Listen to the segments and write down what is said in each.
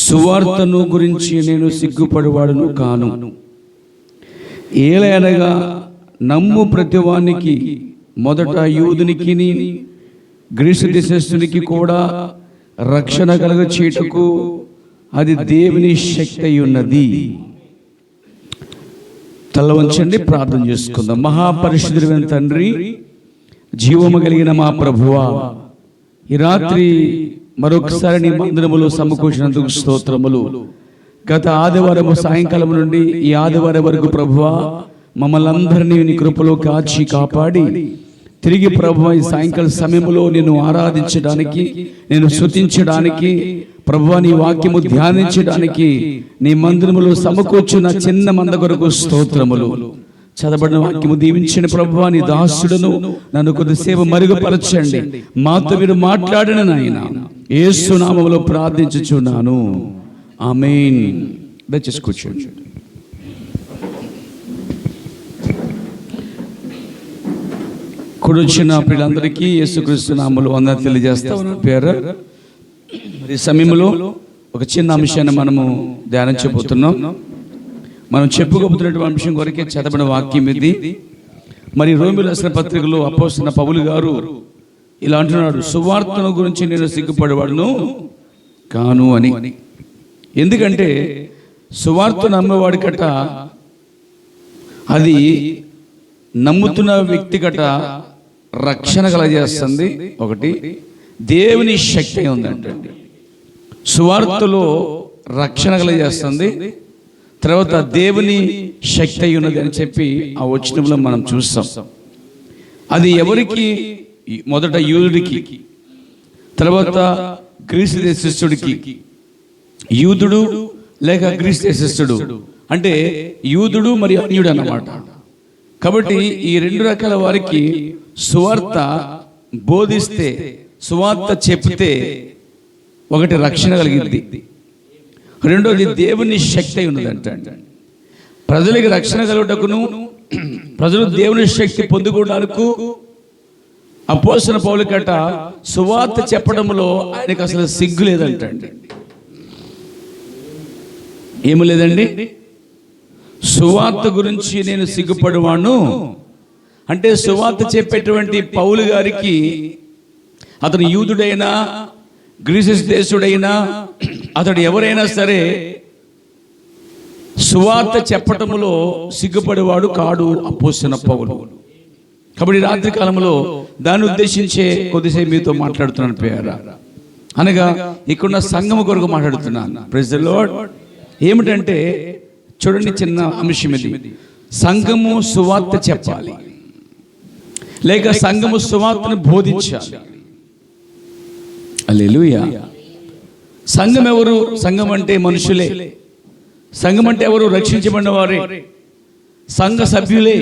సువార్తను గురించి నేను సిగ్గుపడివాడును కాను. ఏలయనగా నమ్ము ప్రతివానికి, మొదట యూదునికి గ్రీసు దేశస్థునికి కూడా రక్షణ కలుగ చేయటకు అది దేవుని శక్తి అయి ఉన్నది. తల వంచండి, ప్రార్థన చేసుకుందాం. మహాపరిశుద్ధుడైన తండ్రి, జీవము కలిగిన మా ప్రభువా, ఈ రాత్రి మరొకసారి నీ మందిరములో సమకూర్చినందుకు స్తోత్రములు. గత ఆదివారం సాయంకాలం నుండి ఈ ఆదివారం వరకు ప్రభువా మమ్మల్ని అందరినీ నీ కృపలో కాచి కాపాడి తిరిగి ప్రభువా ఈ సాయంకాల సమయంలో నేను ఆరాధించడానికి, నేను స్తుతించడానికి, ప్రభువా నీ వాక్యము ధ్యానించడానికి నీ మందిరములో సమకూర్చున్న చిన్న మంద కొరకు స్తోత్రములు. చదవబడిన వాక్యము దీవించిన ప్రభువా నీ దాసుడును నన్ను కొద్దిసేపు మరుగుపరచండి. మాతో మీరు మాట్లాడిన నాయన యేసు నామములో ప్రార్థించుచున్నాను, ఆమేన్. దయచేసి కూర్చోండి. కూర్చున్న పిల్లలందరికీ యేసుక్రీస్తు నామములో వందనాలు తెలియజేస్తా ఉన్నాను. పేరు ఈ సమయంలో ఒక చిన్న అంశాన్ని మనము ధ్యానించబోతున్నాం. మనం చెప్పుకోబోతున్నటువంటి అంశం కొరకే చదవబడిన వాక్యం ఇది. మరి రోమీయులకు రాసిన పత్రికలో అపోస్తలుడైన పౌలు గారు ఇలా అంటున్నాడు, సువార్తను గురించి నేను సిగ్గుపడేవాడును కాను అని. ఎందుకంటే సువార్త నమ్మేవాడి కట, అది నమ్ముతున్న వ్యక్తి కట రక్షణ కలగజేస్తుంది. ఒకటి, దేవుని శక్తి ఉందంటండి. సువార్తలో రక్షణ కలగజేస్తుంది, తర్వాత దేవుని శక్తి ఉన్నది అని చెప్పి ఆ వచనంలో మనం చూస్తాం. అది ఎవరికి? మొదట యూదుడికి, తర్వాత గ్రీసు దేశస్థుడికి. యూదుడు లేక గ్రీసు దేశస్థుడు అంటే యూదుడు మరియు అన్యుడు అన్నమాట. కాబట్టి ఈ రెండు రకాల వారికి సువార్త బోధిస్తే, సువార్త చెప్తే ఒకటి రక్షణ కలిగింది, రెండోది దేవుని శక్తి ఉన్నదంట. ప్రజలకి రక్షణ కలుగుటకును ప్రజలు దేవుని శక్తి పొందుకోవడానికి అపోస్తలుడైన పౌలు కట సువార్త చెప్పడంలో ఆయనకు అసలు సిగ్గు లేదంటండి. ఏమి లేదండి? సువార్త గురించి నేను సిగ్గుపడేవాను అంటే సువార్త చెప్పేటువంటి పౌలు గారికి అతను యూదుడైనా గ్రీసు దేశుడైనా అతడు ఎవరైనా సరే సువార్త చెప్పటములో సిగ్గుపడేవాడు కాడు అపోస్తలుడైన పౌలు. కాబట్టి రాత్రి కాలంలో దాన్ని ఉద్దేశించే కొద్దిసేపు మీతో మాట్లాడుతున్నాను పేరా, అనగా ఇక్కడున్న సంఘము కొరకు మాట్లాడుతున్నాను. Praise the lord. ఏమిటంటే చూడండి, చిన్న అంశం ఇది. సంఘము సువార్త చెప్పాలి, లేక సంఘము సువార్తను బోధించాలి. హల్లెలూయా. సంఘం ఎవరు? సంఘం అంటే మనుషులే. సంఘం అంటే ఎవరు? రక్షించబడిన వారే, సంఘ సభ్యులే.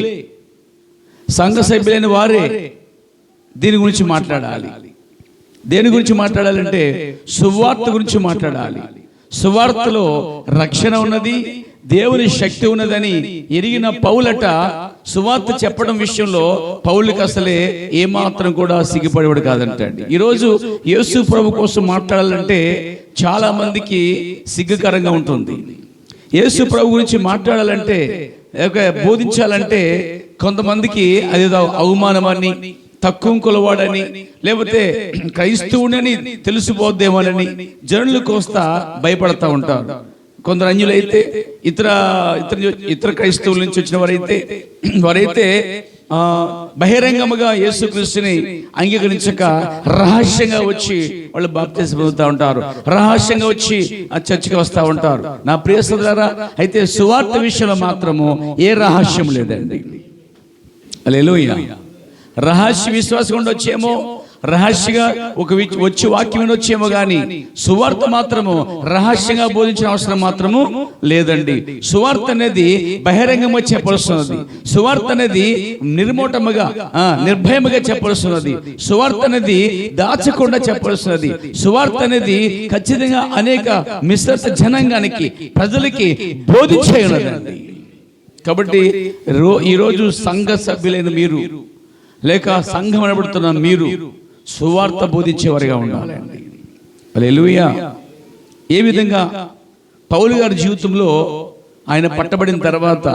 సంఘ సభ్యులైన వారే దీని గురించి మాట్లాడాలి. దేని గురించి మాట్లాడాలంటే సువార్త గురించి మాట్లాడాలి. సువార్తలో రక్షణ ఉన్నది, దేవుని శక్తి ఉన్నదని ఎరిగిన పౌలట సువార్త చెప్పడం విషయంలో పౌలుకి అసలే ఏమాత్రం కూడా సిగ్గుపడేవాడు కాదంటండి. ఈరోజు యేసు ప్రభు కోసం మాట్లాడాలంటే చాలా మందికి సిగ్గుకరంగా ఉంటుంది. యేసు ప్రభు గురించి మాట్లాడాలంటే, బోధించాలంటే కొంతమందికి అదేదో అవమానమని, తక్కువ కులవాడని, లేకపోతే క్రైస్తవుడని తెలిసిపోద్దేమోనని జనులు కోస్తా భయపడతా ఉంటారు. కొందరు అన్యులైతే, ఇతర క్రైస్తవుల నుంచి వచ్చిన వారైతే బహిరంగముగా యేసుక్రీస్తుని అంగీకరించక రహస్యంగా వచ్చి వాళ్ళు బాప్తిసం పొందుతూ ఉంటారు, రహస్యంగా వచ్చి ఆ చర్చికి వస్తూ ఉంటారు. నా ప్రియ సోదరులారా, అయితే సువార్త విషయంలో మాత్రము ఏ రహస్యం లేదండి. హల్లెలూయా. రహస్య విశ్వాసం ఉండొచ్చేమో, రహస్యంగా వచ్చి వాక్యం వచ్చేమో కానీ సువార్త మాత్రము రహస్యంగా బోధించిన అవసరం మాత్రము లేదండి. సువార్త అనేది బహిరంగంగా చెప్పవలసినది. సువార్త అనేది నిర్మోటముగా, నిర్భయముగా చెప్పవలసినది. సువార్త అనేది దాచకుండా చెప్పవలసినది. సువార్త అనేది ఖచ్చితంగా అనేక మిశ్రత జనాంగానికి, ప్రజలకి బోధించేయనదండి. కాబట్టి ఈరోజు సంఘ సభ్యులైన మీరు, లేక సంఘం అనబడుతున్న మీరు సువార్త బోధించేవారిగా ఉండాలండి. హల్లెలూయా. ఏ విధంగా పౌలు గారి జీవితంలో ఆయన పట్టబడిన తర్వాత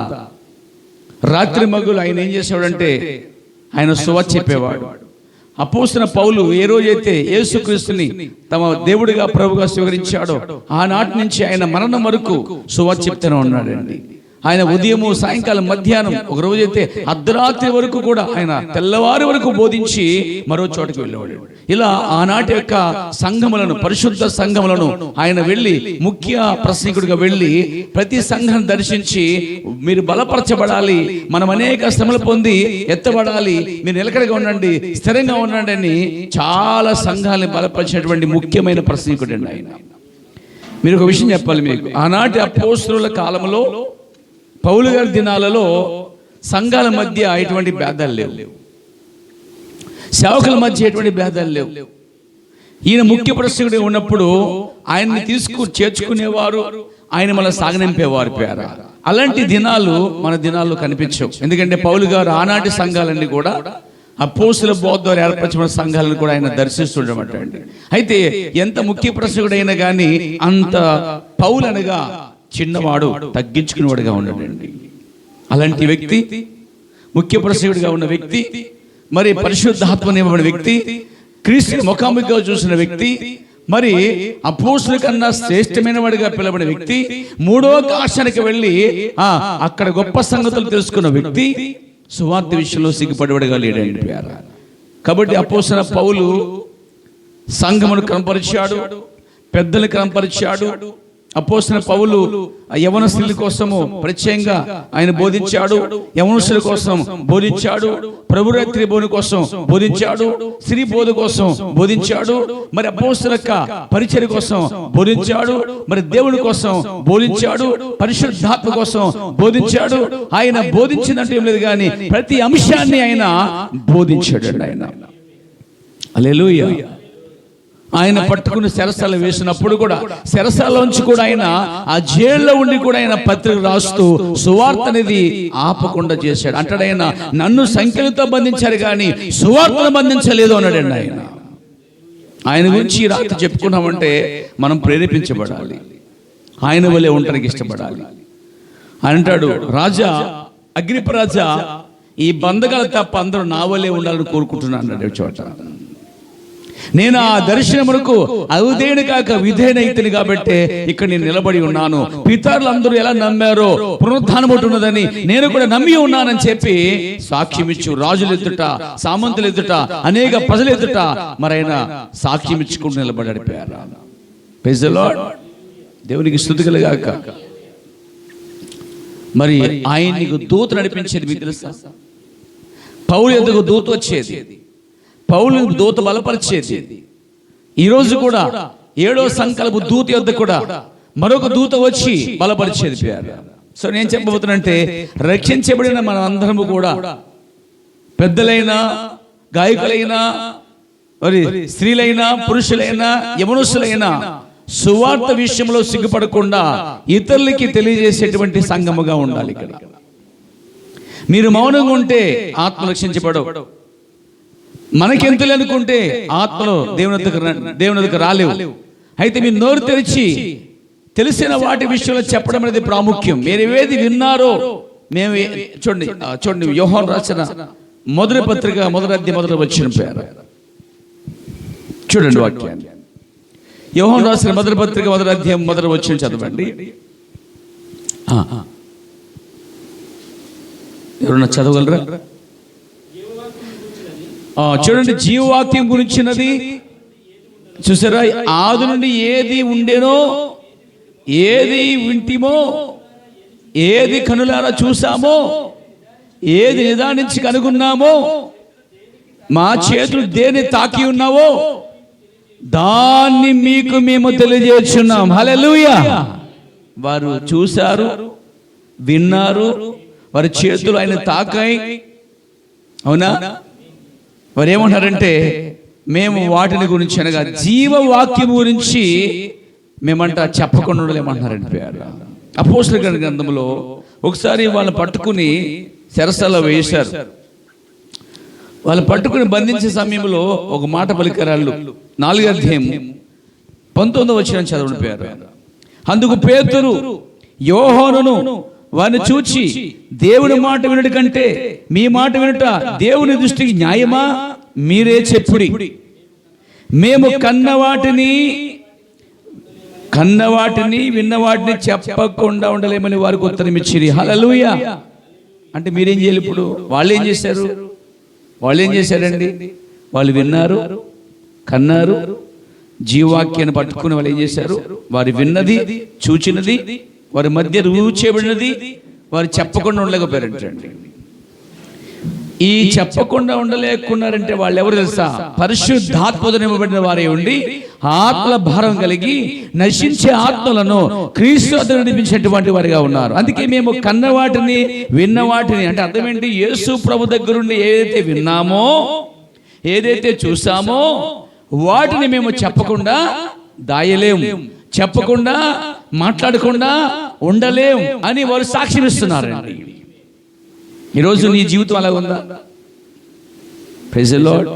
రాత్రి మగ్గులు ఆయన ఏం చేసేవాడంటే ఆయన సువార్త చెప్పేవాడు. అపోస్తలుడైన పౌలు ఏ రోజైతే యేసుక్రీస్తుని తమ దేవుడిగా ప్రభుగా స్వీకరించాడో ఆనాటి నుంచి ఆయన మరణం వరకు సువార్త చెప్తూనే ఉన్నాడండి. ఆయన ఉదయము, సాయంకాలం, మధ్యాహ్నం, ఒక రోజైతే అర్ధరాత్రి వరకు కూడా ఆయన తెల్లవారి వరకు బోధించి మరో చోటకి వెళ్ళేవాడు. ఇలా ఆనాటి యొక్క సంఘములను, పరిశుద్ధ సంఘములను ఆయన వెళ్ళి ముఖ్య ప్రసంగికుడిగా వెళ్ళి ప్రతి సంఘం దర్శించి మీరు బలపరచబడాలి, మనం అనేక శ్రమలు పొంది ఎత్తబడాలి, మీరు నిలకడగా ఉండండి, స్థిరంగా ఉండండి అని చాలా సంఘాలను బలపరిచినటువంటి ముఖ్యమైన ప్రసంగికుడు అండి ఆయన. మీరు ఒక విషయం చెప్పాలి మీకు, ఆనాటి అపోస్తలుల కాలంలో పౌలు గారి దినాలలో సంఘాల మధ్య ఎటువంటి భేదాలు లేవు, సేవకుల మధ్య ఎటువంటి భేదాలు లేవు. ఈయన ముఖ్య ప్రసంగుడు ఉన్నప్పుడు ఆయన్ని చేర్చుకునేవారు, ఆయన మళ్ళీ సాగనింపేవారు పేర. అలాంటి దినాలు మన దినాల్లో కనిపించవు. ఎందుకంటే పౌలు గారు ఆనాటి సంఘాలన్నీ కూడా అపోస్తలుల బోధ ద్వారా ఏర్పరచిన సంఘాలను కూడా ఆయన దర్శిస్తుండమంటండి. అయితే ఎంత ముఖ్య ప్రసంగుడైనా కానీ అంత పౌలు అనగా చిన్నవాడు, తగ్గించుకునేవాడుగా ఉన్నాడండి. అలాంటి వ్యక్తి, ముఖ్య ప్రసంగుడిగా ఉన్న వ్యక్తి, మరి పరిశుద్ధాత్మ నింపబడిన వ్యక్తి, క్రీస్తు ముఖాముఖిగా చూసిన వ్యక్తి, మరి అపోస్తలుల కన్నా శ్రేష్టమైన వాడిగా పిలవబడిన వ్యక్తి, మూడో ఆకాశానికి వెళ్ళి అక్కడ గొప్ప సంగతులు తెలుసుకున్న వ్యక్తి, సువార్త విషయంలో సిగ్గుపడేవాడుగా లేడండి ప్రియారా. కాబట్టి అపోస్తలుడైన పౌలు సంఘమును కనపరిచాడు, పెద్దలు కనపరిచాడు. అపోస్తలుడైన పౌలు యవనస్తుల కోసము ప్రత్యేకంగా ఆయన బోధించాడు, యవనస్తుల కోసం బోధించాడు, ప్రభురాత్రి బోధన కోసం బోధించాడు, స్త్రీ బోధ కోసం బోధించాడు, మరి అపోస్తలుల పరిచర్య కోసం బోధించాడు, మరి దేవుడి కోసం బోధించాడు, పరిశుద్ధాత్మ కోసం బోధించాడు. ఆయన బోధించినట్టు ఏం లేదు కానీ ప్రతి అంశాన్ని ఆయన బోధించాడు. ఆయన హల్లెలూయా. ఆయన పట్టుకుని చెరసాల వేసినప్పుడు కూడా చెరసాలలోంచి కూడా ఆయన ఆ జైల్లో ఉండి కూడా ఆయన పత్రిక రాస్తూ సువార్త అనేది ఆపకుండా చేశాడు. అంటాడు ఆయన, నన్ను సంఖ్యలతో బంధించారు కానీ సువార్తను బంధించలేదు అన్నాడండి ఆయన. ఆయన గురించి ఈ రాత్రి చెప్పుకున్నామంటే మనం ప్రేరేపించబడాలి, ఆయన వల్లే ఉండడానికి ఇష్టపడాలి. అంటాడు, రాజా అగ్రిప్ప రాజా, ఈ బంధకాలు తప్ప అందరూ నా వల్లే ఉండాలని కోరుకుంటున్నాను అన్నాడు చోట. నేను ఆ దర్శనమునకు అవిధేయుని కాక విధేయునైతిని కాబట్టి ఇక్కడ నేను నిలబడి ఉన్నాను. పితరులు అందరూ ఎలా నమ్మారో పునరుత్థానం ఒకటి ఉన్నదని నేను కూడా నమ్మి ఉన్నానని చెప్పి సాక్ష్యం ఇచ్చు రాజులు ఎదుట, సామంతులు ఎదుట, అనేక ప్రజలు ఎదుట మరి ఆయన సాక్ష్యం ఇచ్చుకుంటూ నిలబడాడు. Praise the lord. దేవునికి స్తుతి కలుగాక. మరి ఆయనకు దూత నడిపించేది మీకు తెలుసా? పౌలు ఎదుగు దూత వచ్చేది, పౌలు దూత బలపరిచేది. ఈరోజు కూడా 7వ సంకల్ప దూత యొద్ద కూడా మరొక దూత వచ్చి బలపరిచేది పేరు. సో నేను చెప్పబోతున్నంటే, రక్షించబడిన మన అందరము కూడా పెద్దలైనా, గాయకులైనా, మరి స్త్రీలైనా, పురుషులైనా, యవనస్తులైనా సువార్త విషయంలో సిగ్గుపడకుండా ఇతరులకి తెలియజేసేటువంటి సంఘముగా ఉండాలి. ఇక్కడ మీరు మౌనంగా ఉంటే ఆత్మ రక్షించబడవు. మనకెంతలే అనుకుంటే ఆత్మలో దేవుని దగ్గర రాలేవు. అయితే మీరు నోరు తెరిచి తెలిసిన వాటి విషయంలో చెప్పడం అనేది ప్రాముఖ్యం. మీరు ఏది విన్నారో మేము చూడండి యోహాను రాసిన మొదటి పత్రిక 1వ అధ్యాయం 1వ వచనం పేరు చూడండి వాక్యాన్ని. యోహాను రాసిన మొదటి పత్రిక 1వ అధ్యాయం 1వ వచనం చదవండి. ఎవరన్నా చదవగలరా? చూడండి, జీవవాక్యం గురించినది చూసారా? ఆది నుండి ఏది ఉండేనో, ఏది వింటిమో, ఏది కనులారా చూసామో, ఏది నిదానించి కనుగొన్నామో, మా చేతులు దేని తాకి ఉన్నావో దాన్ని మీకు మేము తెలియజేస్తున్నాం. హల్లెలూయా. వారు చూశారు, విన్నారు, వారి చేతులు ఆయన తాకాయి. అవునా? వారు ఏమంటారంటే, మేము వాటిని గురించి అనగా జీవవాక్యం గురించి మేమంట చెప్పకుండా ఉండలేమంటారంటే. అపోస్తలుల గ్రంథంలో ఒకసారి వాళ్ళని పట్టుకుని చెరసాలలో వేశారు. వాళ్ళు పట్టుకుని బంధించే సమయంలో ఒక మాట పలికారు. 4వ అధ్యాయం 19వ వచనం చదవండి పేరు. అందుకు పేతురు యోహానును వారిని చూచి, దేవుని మాట వినుట కంటే మీ మాట వినుట దేవుని దృష్టికి న్యాయమా? మీరే చెప్పుడి. మేము కన్నవాటిని విన్నవాటిని చెప్పకుండా ఉండలేమని వారికి ఉత్తరం ఇచ్చిరి. హల్లెలూయా. అంటే మీరేం చేయాలి ఇప్పుడు? వాళ్ళు ఏం చేశారండి? వాళ్ళు విన్నారు, కన్నారు, జీవవాక్యాన్ని పట్టుకుని వాళ్ళు ఏం చేశారు? వారు విన్నది, చూచినది, వారి మధ్య రుజువు చేయబడినది వారు చెప్పకుండా ఉండలేకపోయారంటండి. ఈ చెప్పకుండా ఉండలేకున్నారంటే వాళ్ళు ఎవరు తెలుసా? పరిశుద్ధాత్మతో నింపబడిన వారే ఉండి ఆత్మల భారం కలిగి నశించే ఆత్మలను క్రీస్తు నడిపించేటువంటి వారిగా ఉన్నారు. అందుకే మేము కన్నవాటిని విన్నవాటిని, అంటే అర్థం ఏంటి? యేసు ప్రభు దగ్గరుండి ఏదైతే విన్నామో, ఏదైతే చూసామో వాటిని మేము చెప్పకుండా దాయలేం, చెప్పకుండా మాట్లాడకుండా ఉండలేం అని వారు సాక్ష్యం ఇస్తున్నారండి. ఈరోజు నీ జీవితం అలా ఉందా? Praise the lord.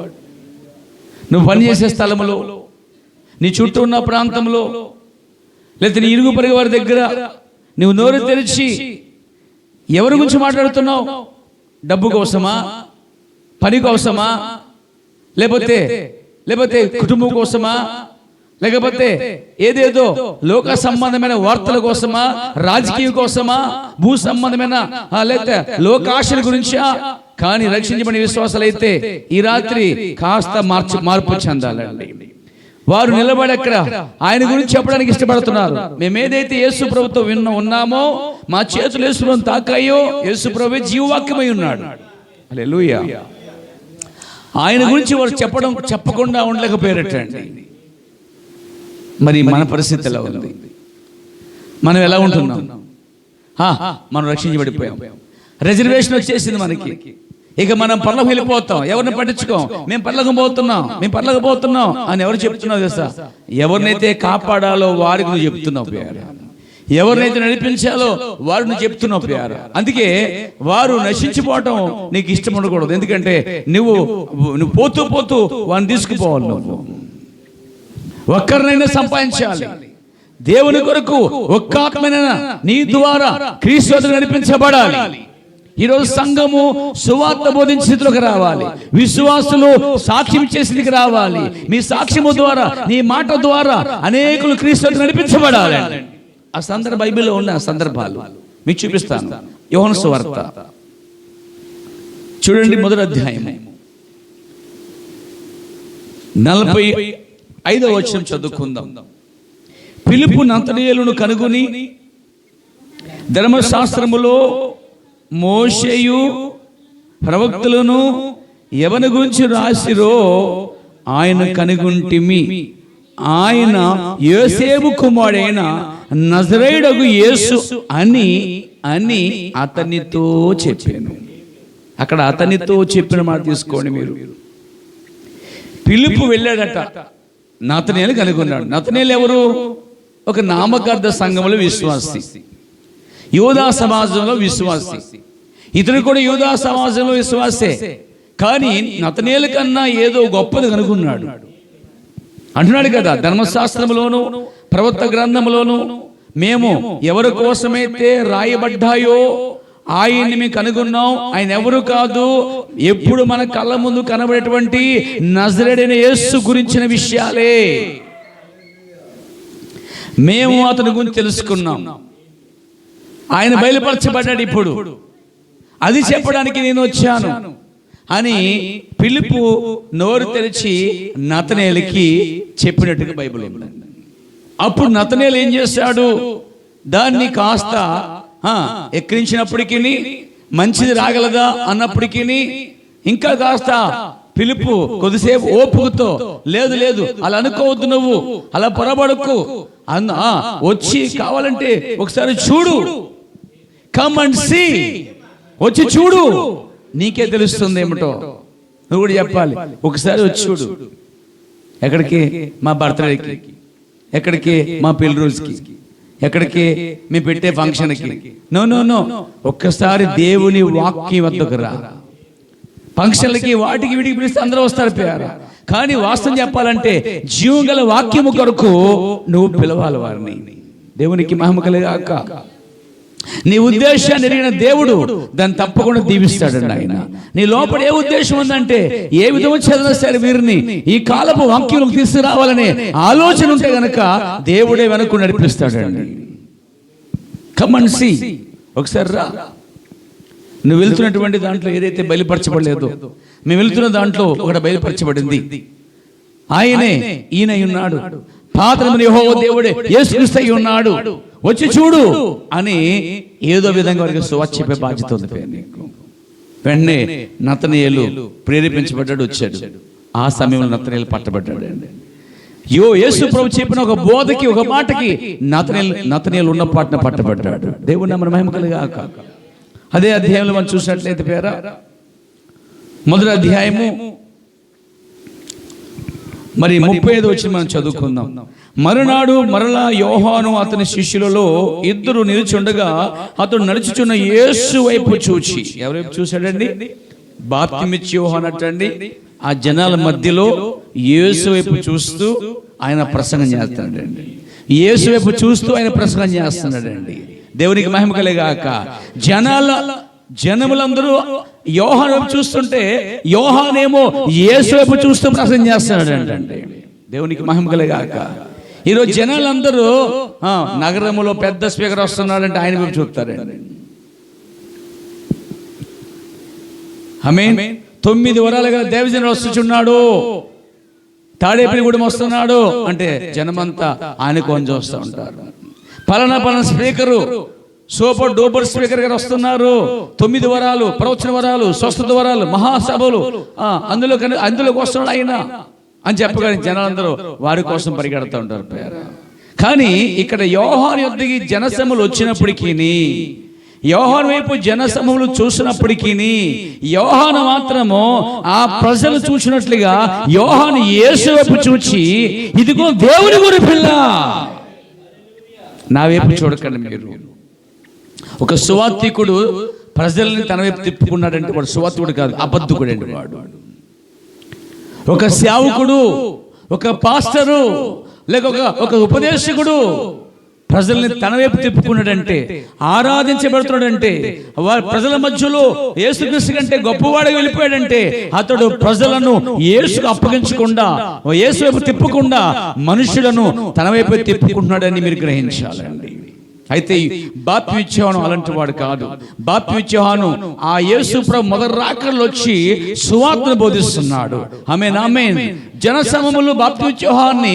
నువ్వు పనిచేసే స్థలంలో, నీ చుట్టూ ఉన్న ప్రాంతంలో, లేకపోతే నీ ఇరుగు పొరుగు వారి దగ్గర నువ్వు నోరు తెరిచి ఎవరి గురించి మాట్లాడుతున్నావు? డబ్బు కోసమా? పని కోసమా? లేకపోతే కుటుంబం కోసమా? లేకపోతే ఏదేదో లోక సంబంధమైన వార్తల కోసమా? రాజకీయ కోసమా? భూ సంబంధమైన లేకపోతే లోకాశల గురించా? కానీ రక్షించబడిన విశ్వాసాలు అయితే ఈ రాత్రి కాస్త మార్పు చెందాలండి. వారు నిలబడి అక్కడ ఆయన గురించి చెప్పడానికి ఇష్టపడుతున్నారు. మేము ఏదైతే యేసు ప్రభుతో ఉన్నామో, మా చేతులు యేసు ప్రభువును తాకాయో, యేసు ప్రభువే జీవవాక్యమై ఉన్నాడు. హల్లెలూయా. ఆయన గురించి వారు చెప్పకుండా ఉండలేకపోయారటండి. మరి మన పరిస్థితి ఎలా ఉంది? మనం ఎలా ఉంటున్నాం? మనం రక్షించబడిపోయాం, రిజర్వేషన్ వచ్చేసింది మనకి. ఇక మనం పర్లకు వెళ్ళిపోతాం, ఎవరిని పట్టించుకోం. మేము పర్లకు పోతున్నాం అని ఎవరు చెప్తున్నావు తెలుసా? ఎవరినైతే కాపాడాలో వారికి నువ్వు చెప్తున్నావు ప్రియారా, ఎవరినైతే నడిపించాలో వారు నువ్వు చెప్తున్నావు ప్రియారా. అందుకే వారు నశించిపోవటం నీకు ఇష్టం ఉండకూడదు. ఎందుకంటే నువ్వు పోతూ వారిని తీసుకుపోవాలి. నువ్వు ఒక్కరినైనా సంపాదించాలి. దేవుని కొరకు ఒక్క ఆత్మనైనా నీ ద్వారా క్రీస్తు నడిపించబడాలి. ఈరోజు సంఘము సువార్త బోధించే స్థితిలోకి రావాలి. విశ్వాసులు సాక్ష్యం చేసే స్థితికి రావాలి. మీ సాక్ష్యము ద్వారా, నీ మాట ద్వారా అనేకులు క్రీస్తు నడిపించబడాలి. ఆ సందర్భ బైబిల్లో ఉన్న సందర్భాలు మీకు చూపిస్తాను. యోహాను సువార్త చూడండి, 1వ అధ్యాయం 45వ వచనం చదువుకుందాం. ఫిలిప్పు నతనయేలును కనుగొని, ధర్మశాస్త్రములో మోషేయు ప్రవక్తలను ఎవరి గురించి రాసిరో ఆయన కనుగొంటిమి. ఆయన యోసేపు కుమారుడైన నజరేయుడగు యేసు అని అతనితో చెప్పాను. అక్కడ అతనితో చెప్పిన మాట తీసుకోండి మీరు. ఫిలిప్పు వెళ్ళాడట, నతనయేలు కనుగొన్నాడు. నతనయేలు ఎవరు? ఒక నామకార్థ సంఘంలో విశ్వాసి, యూదా సమాజంలో విశ్వాసి. ఇతడు కూడా యూదా సమాజంలో విశ్వాసే, కానీ నతనయేలు కన్నా ఏదో గొప్పది కనుగొన్నాడు అంటున్నాడు కదా. ధర్మశాస్త్రంలోను ప్రవక్త గ్రంథంలోను మేము ఎవరి కోసమైతే రాయబడ్డాయో ఆయన్ని మేము కనుగొన్నాం. ఆయన ఎవరు కాదు, ఎప్పుడు మన కళ్ళ ముందు కనబడేటువంటి నజరేయుడైన యేసు గురించిన విషయాలే మేము అతని గురించి తెలుసుకున్నాం. ఆయన బయలుపరచబడ్డాడు. ఇప్పుడు అది చెప్పడానికి నేను వచ్చాను అని ఫిలిప్పు నోరు తెరిచి నతనయేలుకి చెప్పినట్టుగా బైబిల్ ఉంది. అప్పుడు నతనయేలు ఏం చేశాడు? దాన్ని కాస్త ఎక్కిరించినప్పటికీ, మంచిది రాగలదా అన్నప్పటికీ, ఇంకా కాస్త ఫిలిప్పు కొద్దిసేపు ఓపుకుతో, లేదు అలా అనుకోవద్దు, నువ్వు అలా పొరబడకు, వచ్చి కావాలంటే ఒకసారి చూడు, కమ్ అండ్ సీ, వచ్చి చూడు, నీకే తెలుస్తుంది ఏమిటో. నువ్వు కూడా చెప్పాలి, ఒకసారి వచ్చి చూడు. ఎక్కడికి? మా బర్త్డేకి, ఎక్కడికి? మా పెళ్లి రోజుకి, ఎక్కడికి? మేము పెట్టే ఫంక్షన్కి. నో, ఒక్కసారి దేవుని వాక్యం వద్దకు రా. ఫంక్షన్లకి వాటికి వీటికి పిలిస్తే అందరూ వస్తారు ప్రియారా, కానీ వాస్తవం చెప్పాలంటే జీవం గల వాక్యము కొరకు నువ్వు పిలవాలి వారిని. దేవునికి మహిమ కలుగాక. నీ ఉద్దేశాన్ని ఎరిగిన దేవుడు దాన్ని తప్పకుండా దీవిస్తాడండి ఆయన. నీ లోపల ఏ ఉద్దేశం ఉందంటే, ఏ విధంగా చదివినా సరే వీరిని ఈ కాలపు వాక్యంలోకి తీసుకురావాలనే ఆలోచన ఉంటే గనక దేవుడే వెనక్కు నడిపిస్తాడండి. కమ్ అండ్ సీ, ఒకసారి రా. నువ్వు వెళ్తున్నటువంటి దాంట్లో ఏదైతే బయలుపరచబడలేదో, మేము వెళ్తున్న దాంట్లో ఒకటి బయలుపరచబడింది. ఆయనే ఈయన ఉన్నాడు, పాత్రమున యెహోవా దేవుడే యేసుక్రీస్తు అయి ఉన్నాడు, వచ్చి చూడు అని ఏదో విధంగా వారికి సువార్త చెప్పే బాధ్యత ఉంది. వెంటనే నతనయేలు ప్రేరేపించబడ్డాడు, వచ్చాడు. ఆ సమయంలో నతనయేలు పట్టబడ్డాడు అండి. యేసు ప్రభు చెప్పిన ఒక బోధకి, ఒక మాటకి నతనయేలు ఉన్న పాటన పట్టబడ్డాడు. దేవుని నామమున మహిమ కలుగాక. అదే అధ్యాయంలో మనం చూసినట్లయితే పేరా, మొదటి అధ్యాయము మరి 35 వచ్చి మనం చదువుకుందాం. మరునాడు మరలా యోహాను అతని శిష్యులలో ఇద్దరు నిలుచుండగా అతడు నడుచుచున్న యేసు వైపు చూచి, ఎవరైపు చూశాడండి? బాప్తిమిచ్చి యోహాను అటండి. ఆ జనాల మధ్యలో యేసు వైపు చూస్తూ ఆయన ప్రసంగం చేస్తాడండి. యేసు వైపు చూస్తూ ఆయన ప్రసంగం చేస్తున్నాడండి. దేవునికి మహిమ కలుగాక. జనములందరూ యోహాను వైపు చూస్తుంటే యోహానేమో యేసు వైపు చూస్తూ ప్రసంగం చేస్తున్నాడండి. దేవునికి మహిమ కలుగాక. ఈరోజు జనాలందరూ నగరంలో పెద్ద స్పీకర్ వస్తున్నాడంటే ఆయన వైపు చూస్తారండి. ఆమేన్. 9 వరాలుగా దేవజనుడు వస్తున్నాడు, తాడేపల్లిగూడెం వస్తున్నాడు అంటే జనమంతా ఆయన కొని చూస్తూ ఉంటారు. పలానా స్పీకరు, సూపర్ డూపర్ స్పీకర్ గారు వస్తున్నారు, 9 వరాలు, ప్రవచన వరాలు, స్వస్థత వరాలు, మహాసభలు, అందులోకి వస్తున్నాడు ఆయన అని చెప్పగానే జనాలందరూ వారి కోసం పరిగెడుతూ ఉంటారు. కానీ ఇక్కడ యోహాను యొద్దకి జనసమూహములు వచ్చినప్పటికీ, యోహాను వైపు జనసమూహములు చూసినప్పటికీ, యోహాను మాత్రము ఆ ప్రజలు చూసినట్లుగా యోహాను యేసు వైపు చూచి, ఇదిగో దేవుని గురి పిల్ల, నా వైపు చూడకండి మీరు. ఒక సువార్తికుడు ప్రజల్ని తన వైపు తిప్పుకున్నాడంటే వాడు సువార్తికుడు కాదు, అబద్ధకుడు అండి వాడు. ఒక సేవకుడు, ఒక పాస్టరు, లేక ఒక ఉపదేశకుడు ప్రజల్ని తన వైపు తిప్పుకున్నాడంటే, ఆరాధించబడుతున్నాడంటే, వారి ప్రజల మధ్యలో యేసుక్రీస్తు కంటే గొప్పవాడిగా వెళ్ళిపోయాడంటే, అతడు ప్రజలను యేసుకు అప్పగించకుండా, యేసు వైపు తిప్పకుండా మనుషులను తన వైపు తిప్పుకుంటున్నాడని మీరు గ్రహించాలండి. అయితే బాప్తిమిచ్చే యోహాను అలాంటి వాడు కాదు. బాప్తిమిచ్చే యోహాను ఆ యేసు ప్రభు మొదటి రాకడలో వచ్చి సువార్తను బోధిస్తున్నాడు. ఆమేన్. జనసమూహములు బాప్తిమిచ్చే యోహాన్ని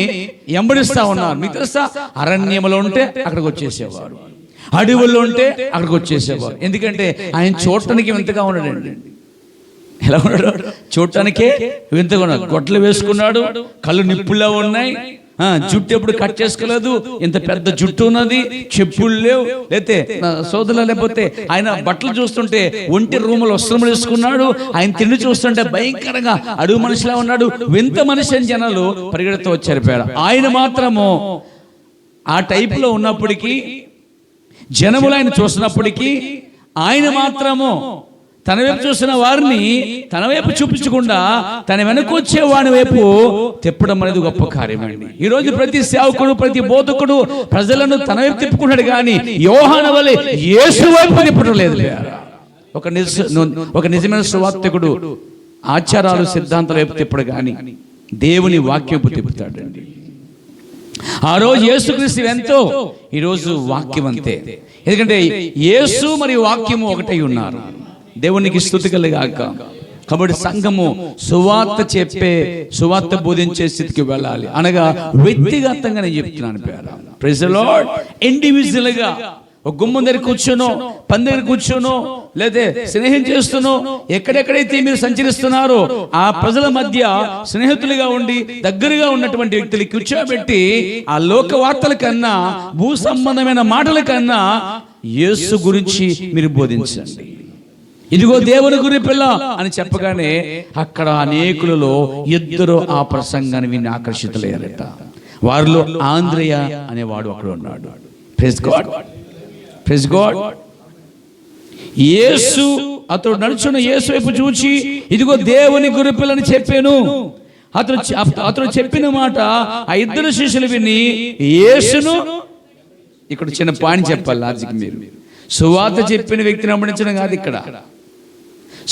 వెంబడిస్తా ఉన్నారు. మీకు తెలుసా, అరణ్యములో ఉంటే అక్కడికి వచ్చేసేవారు, అడవుల్లో ఉంటే అక్కడికి వచ్చేసేవారు. ఎందుకంటే ఆయన చూడటానికి వింతగా ఉన్నాడండి. ఎలా ఉన్నాడు? చూడటానికే వింతగా ఉన్నాడు. గొడ్లు వేసుకున్నాడు, కళ్ళు నిప్పుల్లో ఉన్నాయి, జుట్టు ఎప్పుడు కట్ చేసుకోలేదు, ఇంత పెద్ద జుట్టు ఉన్నది, చెప్పులు లేవు, లేతే సోదరులు, లేకపోతే ఆయన బట్టలు చూస్తుంటే ఒంటి రూములు వస్త్రములు వేసుకున్నాడు. ఆయన తిండి చూస్తుంటే భయంకరంగా అడుగు మనిషిలా ఉన్నాడు. వింత మనిషి అని జనాలు పరిగెడుతూ వచ్చారు. ఆయన మాత్రము ఆ టైపులో ఉన్నప్పటికీ, జనములు ఆయన చూసినప్పటికీ, ఆయన మాత్రము తన వైపు చూసిన వారిని తన వైపు చూపించకుండా తన వెనక వచ్చే వాని వైపు తిప్పడం అనేది గొప్ప కార్యమండి. ఈరోజు ప్రతి సేవకుడు, ప్రతి బోధకుడు ప్రజలను తన వైపు తిప్పుకున్నాడు, కానీ యోహాను వలె యేసు వైపు తిప్పడం లేదు. ఒక నిజమైన సువార్తికుడు ఆచారాలు, సిద్ధాంతాల వైపు తిప్పడు, కానీ దేవుని వాక్యపు తిప్పుతాడండి. ఆ రోజు యేసుక్రీస్తు ఎంతో, ఈరోజు వాక్యం అంతే. ఎందుకంటే యేసు మరియు వాక్యము ఒకటై ఉన్నారు. దేవునికి స్తుతి కలుగాక. కాబట్టి సంఘము సువార్త బోధించే స్థితికి వెళ్ళాలి. అనగా వ్యక్తిగతంగా నేను చెప్తున్నాను. Praise the lord. ఇండివిజువల్ గా ఒక గుమ్మం దగ్గర కూర్చోనో, పని దగ్గర కూర్చోనో, లేదా స్నేహం చేస్తునో, ఎక్కడెక్కడైతే మీరు సంచరిస్తున్నారో ఆ ప్రజల మధ్య స్నేహితులుగా ఉండి దగ్గరగా ఉన్నటువంటి వ్యక్తులు కూర్చోబెట్టి ఆ లోక వార్తల కన్నా, భూ సంబంధమైన మాటల కన్నా యేసు గురించి మీరు బోధించండి. ఇదిగో దేవుని గురి పిల్ల అని చెప్పగానే అక్కడ అనేకులలో ఇద్దరు ఆ ప్రసంగాన్ని విని ఆకర్షితులయ్యారట. వారిలో ఆంద్రేయ అనేవాడు అక్కడ ఉన్నాడు. Praise God, praise God. Yesu, అతడు నడుచున్న యేసు వైపు చూచి, ఇదిగో దేవుని గొర్రెపిల్లని చెప్పాను. అతను చెప్పిన మాట ఆ ఇద్దరు శిష్యులు విని యేసును, ఇక్కడ చిన్న పాయింట్ చెప్పాలి లాజిక్, మీరు సువార్త చెప్పిన వ్యక్తిని వెంబడించడం కాదు ఇక్కడ.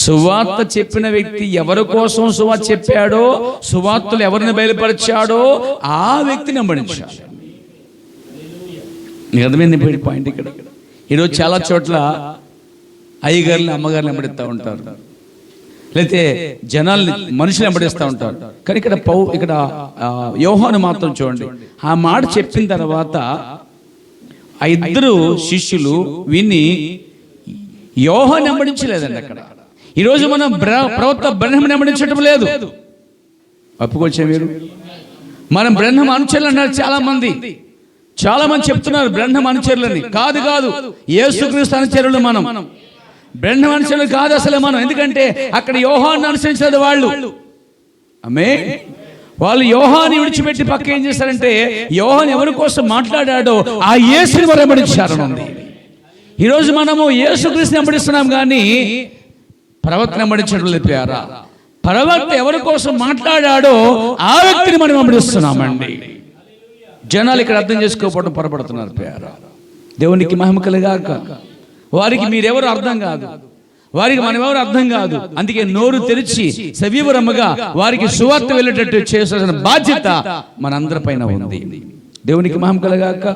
సువార్త చెప్పిన వ్యక్తి ఎవరి కోసం సువార్త చెప్పాడో, సువార్తలు ఎవరిని బయలుపరిచాడో ఆ వ్యక్తిని వెంబడించాడు. నీకు అర్థమైంది పాయింట్ ఇక్కడ. ఈరోజు చాలా చోట్ల అయ్యగారులు అమ్మగారులు వెంబడిస్తూ ఉంటారు, లేకపోతే జనాల్ని మనుషులు వెంబడిస్తూ ఉంటారు. కానీ ఇక్కడ యోహాను మాత్రం చూడండి, ఆ మాట చెప్పిన తర్వాత ఆ ఇద్దరు శిష్యులు విని యోహాను వెంబడించలేదండి. అక్కడ ఈరోజు మనం ప్రవక్త బ్రహ్మను వెంబడించడం లేదు. ఒప్పుకొచ్చే మీరు? మనం బ్రహ్మ అనుచరులు అన్నారు చాలా మంది చెప్తున్నారు బ్రహ్మ అనుచరులని. కాదు, యేసుక్రీస్తు అనుచరులు మనం, బ్రహ్మ అనుచరులు కాదు అసలు మనం. ఎందుకంటే అక్కడ యోహాను అనుసరించలేదు వాళ్ళు. వాళ్ళు యోహాను విడిచిపెట్టి పక్క ఏం చేశారంటే, యోహాను ఎవరి కోసం మాట్లాడాడో ఆ యేసుని వారు వెంబడించారు. ఈరోజు మనము యేసుక్రీస్తుని వెంబడిస్తున్నాం కానీ ప్రవక్తను వెంబడించడం లేదు. ప్రవక్త ఎవరి కోసం మాట్లాడాడో ఆ వ్యక్తిని మనం వెంబడిస్తున్నామండి. జనాలు ఇక్కడ అర్థం చేసుకోకపోవడం పొరపడుతున్నారు. దేవునికి మహిమ కలుగాక. వారికి మీరెవరు అర్థం కాదు, వారికి మనమెవరు అర్థం కాదు. అందుకే నోరు తెరిచి సవివరముగా వారికి సువార్త వెళ్ళేటట్టు చేయాల్సిన బాధ్యత మనందరిపైన ఉంది. దేవునికి మహిమ కలుగాక.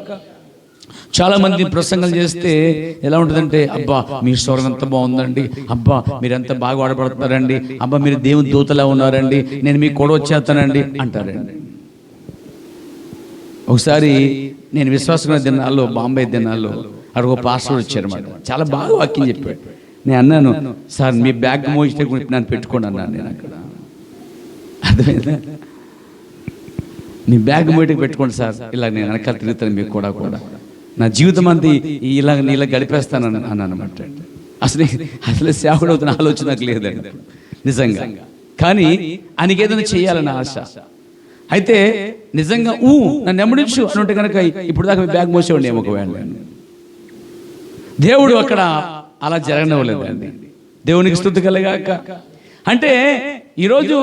చాలా మంది ప్రసంగాలు చేస్తే ఎలా ఉంటుందంటే, అబ్బా మీ స్వరం ఎంత బాగుందండి, అబ్బా మీరెంత బాగా వాడబడుతున్నారండి, అబ్బా మీరు దేవుని దూతలా ఉన్నారండి, నేను మీకు కూడా వచ్చేస్తానండి అంటారండి. ఒకసారి నేను విశ్వాసమైన దినాల్లో, బాంబే దినాల్లో అక్కడ ఒక పాస్టర్ వచ్చారన్నమాట. చాలా బాగా వాక్యం చెప్పాడు. నేను అన్నాను, సార్ మీ బ్యాగ్ మోస్తే నన్ను పెట్టుకోండి అన్నాను. నేను అక్కడ అర్థమైందా, మీ బ్యాగ్ మోయటకి పెట్టుకోండి సార్, ఇలా నేను వెనకాల తిరుగుతాను మీకు కూడా నా జీవితం అంతా ఇలా గడిపేస్తాను అని అనమాట. అసలు సేవకుడు అవుతున్న ఆలోచన నాకు లేదండి నిజంగా. కానీ ఆయనకి ఏదైనా చేయాలన్న ఆశ. అయితే నిజంగా నన్ను వెంబడించు అని ఉంటే కనుక ఇప్పుడు దాకా బ్యాగ్ మోసేవాడిని ఏమో ఒకవేళ. దేవుడు అక్కడ అలా జరగనివ్వలేదండి. దేవునికి స్తుతి కలుగాక. అంటే ఈరోజు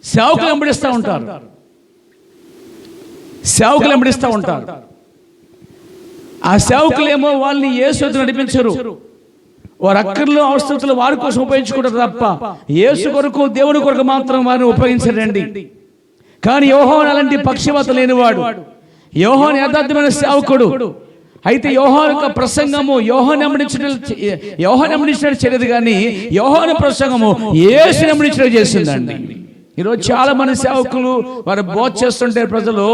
సేవకులు వెంబడిస్తూ ఉంటారు. ఆ సేవకులేమో వాళ్ళని యేసు నడిపించరు. వారు అక్కర్లో అవసరతలు వారి కోసం ఉపయోగించుకుంటారు తప్ప యేసు కొరకు, దేవుని కొరకు మాత్రం వారిని ఉపయోగించరండి. కానీ యోహాను అలాంటి పక్షపాత లేనివాడు, యోహాను యథార్థమైన సేవకుడు. అయితే యోహాను యొక్క ప్రసంగము యోహాను వెంబడించినట్టు చేయలేదు, కానీ యోహాను ప్రసంగము యేసు వెంబడించినట్టు చేసిందండి. ఈరోజు చాలా మంది సేవకులు వారు బోధ చేస్తుంటే ప్రజలు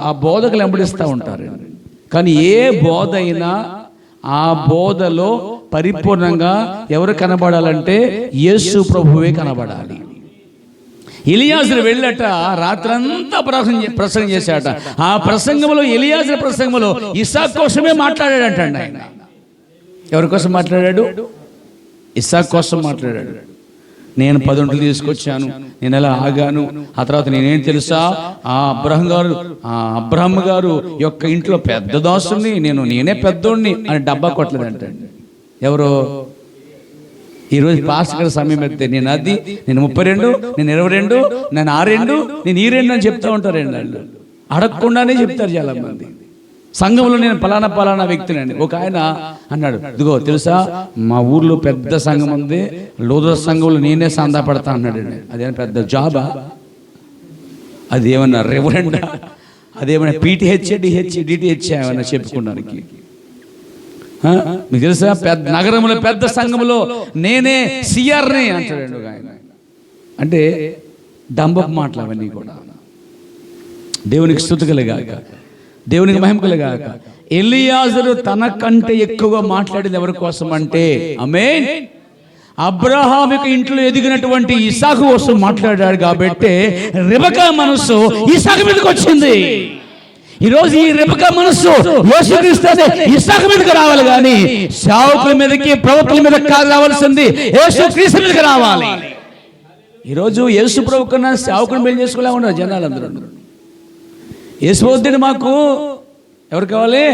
ఆ బోధకులు వెంబడిస్తూ ఉంటారు. కానీ ఏ బోధ అయినా ఆ బోధలో పరిపూర్ణంగా ఎవరు కనబడాలంటే యేసు ప్రభువే కనబడాలి. ఎలియాజరు వెళ్ళట రాత్రంతా ప్రసంగం చేశాట. ఆ ప్రసంగంలో, ఎలియాజరు ప్రసంగంలో ఇస్సాకు కోసమే మాట్లాడాడంటండి ఆయన. ఎవరి కోసం మాట్లాడాడు? ఇస్సాకు కోసం మాట్లాడాడు. నేను 10 ఒంట్లు తీసుకొచ్చాను, నేను ఎలా ఆగాను, ఆ తర్వాత నేనేం తెలుసా, ఆ అబ్రహం గారు యొక్క ఇంట్లో పెద్ద దాసుని, నేనే పెద్దోడిని అని డబ్బా కొట్టలేదంటండి. ఎవరో ఈరోజు పాస్టర్ గారి సమయం పెడితే నేను 32, నేను 22, నేను 62, నేను 2 అని చెప్తా ఉంటారండి. వాళ్ళు అడగకుండానే చెప్తారు చాలా మంది. సంఘంలో నేను పలానా వ్యక్తినండి. ఒక ఆయన అన్నాడు, ఇదిగో తెలుసా మా ఊర్లో పెద్ద సంఘం ఉంది, లోదర సంఘంలో నేనే సందా పడతా అన్నాడండి. అదేమైనా పెద్ద జాబా? అదేమన్నా రెవరెండా? అదేమైనా PTH, DTH ఏమన్నా చెప్పుకోవడానికి? మీకు తెలుసా నగరంలో పెద్ద సంఘంలో నేనే సిఆర్ని అంటాడు ఆయన. అంటే డంబపు మాటలు అవన్నీ కూడా. దేవునికి స్తుతి కలుగాక, దేవునికి మహిమ కలుగాక. ఎలియాజరు తన కంటే ఎక్కువగా మాట్లాడింది ఎవరి కోసం అంటే, ఆమేన్, అబ్రహాం యొక్క ఇంట్లో ఎదిగినటువంటి ఇస్సాకు కోసం మాట్లాడాడు. కాబట్టి రెబెకా మనసు ఇస్సాకు మీదకి వచ్చింది. ఈరోజు ఈ రెబెకా మనసు యేసుక్రీస్తు ఇస్సాకు మీదకి రావాలి, కానీ సేవకుల మీదకి, ప్రవక్తల మీదకి కాదు రావాల్సింది, యేసుక్రీస్తు మీదకి రావాలి. ఈరోజు యేసు ప్రభు కన్నా సేవకుని మేలు చేసుకోలే ఉన్నారు జనాలందరూ. యేసు వద్దని మాకు ఎవరు కావాలి?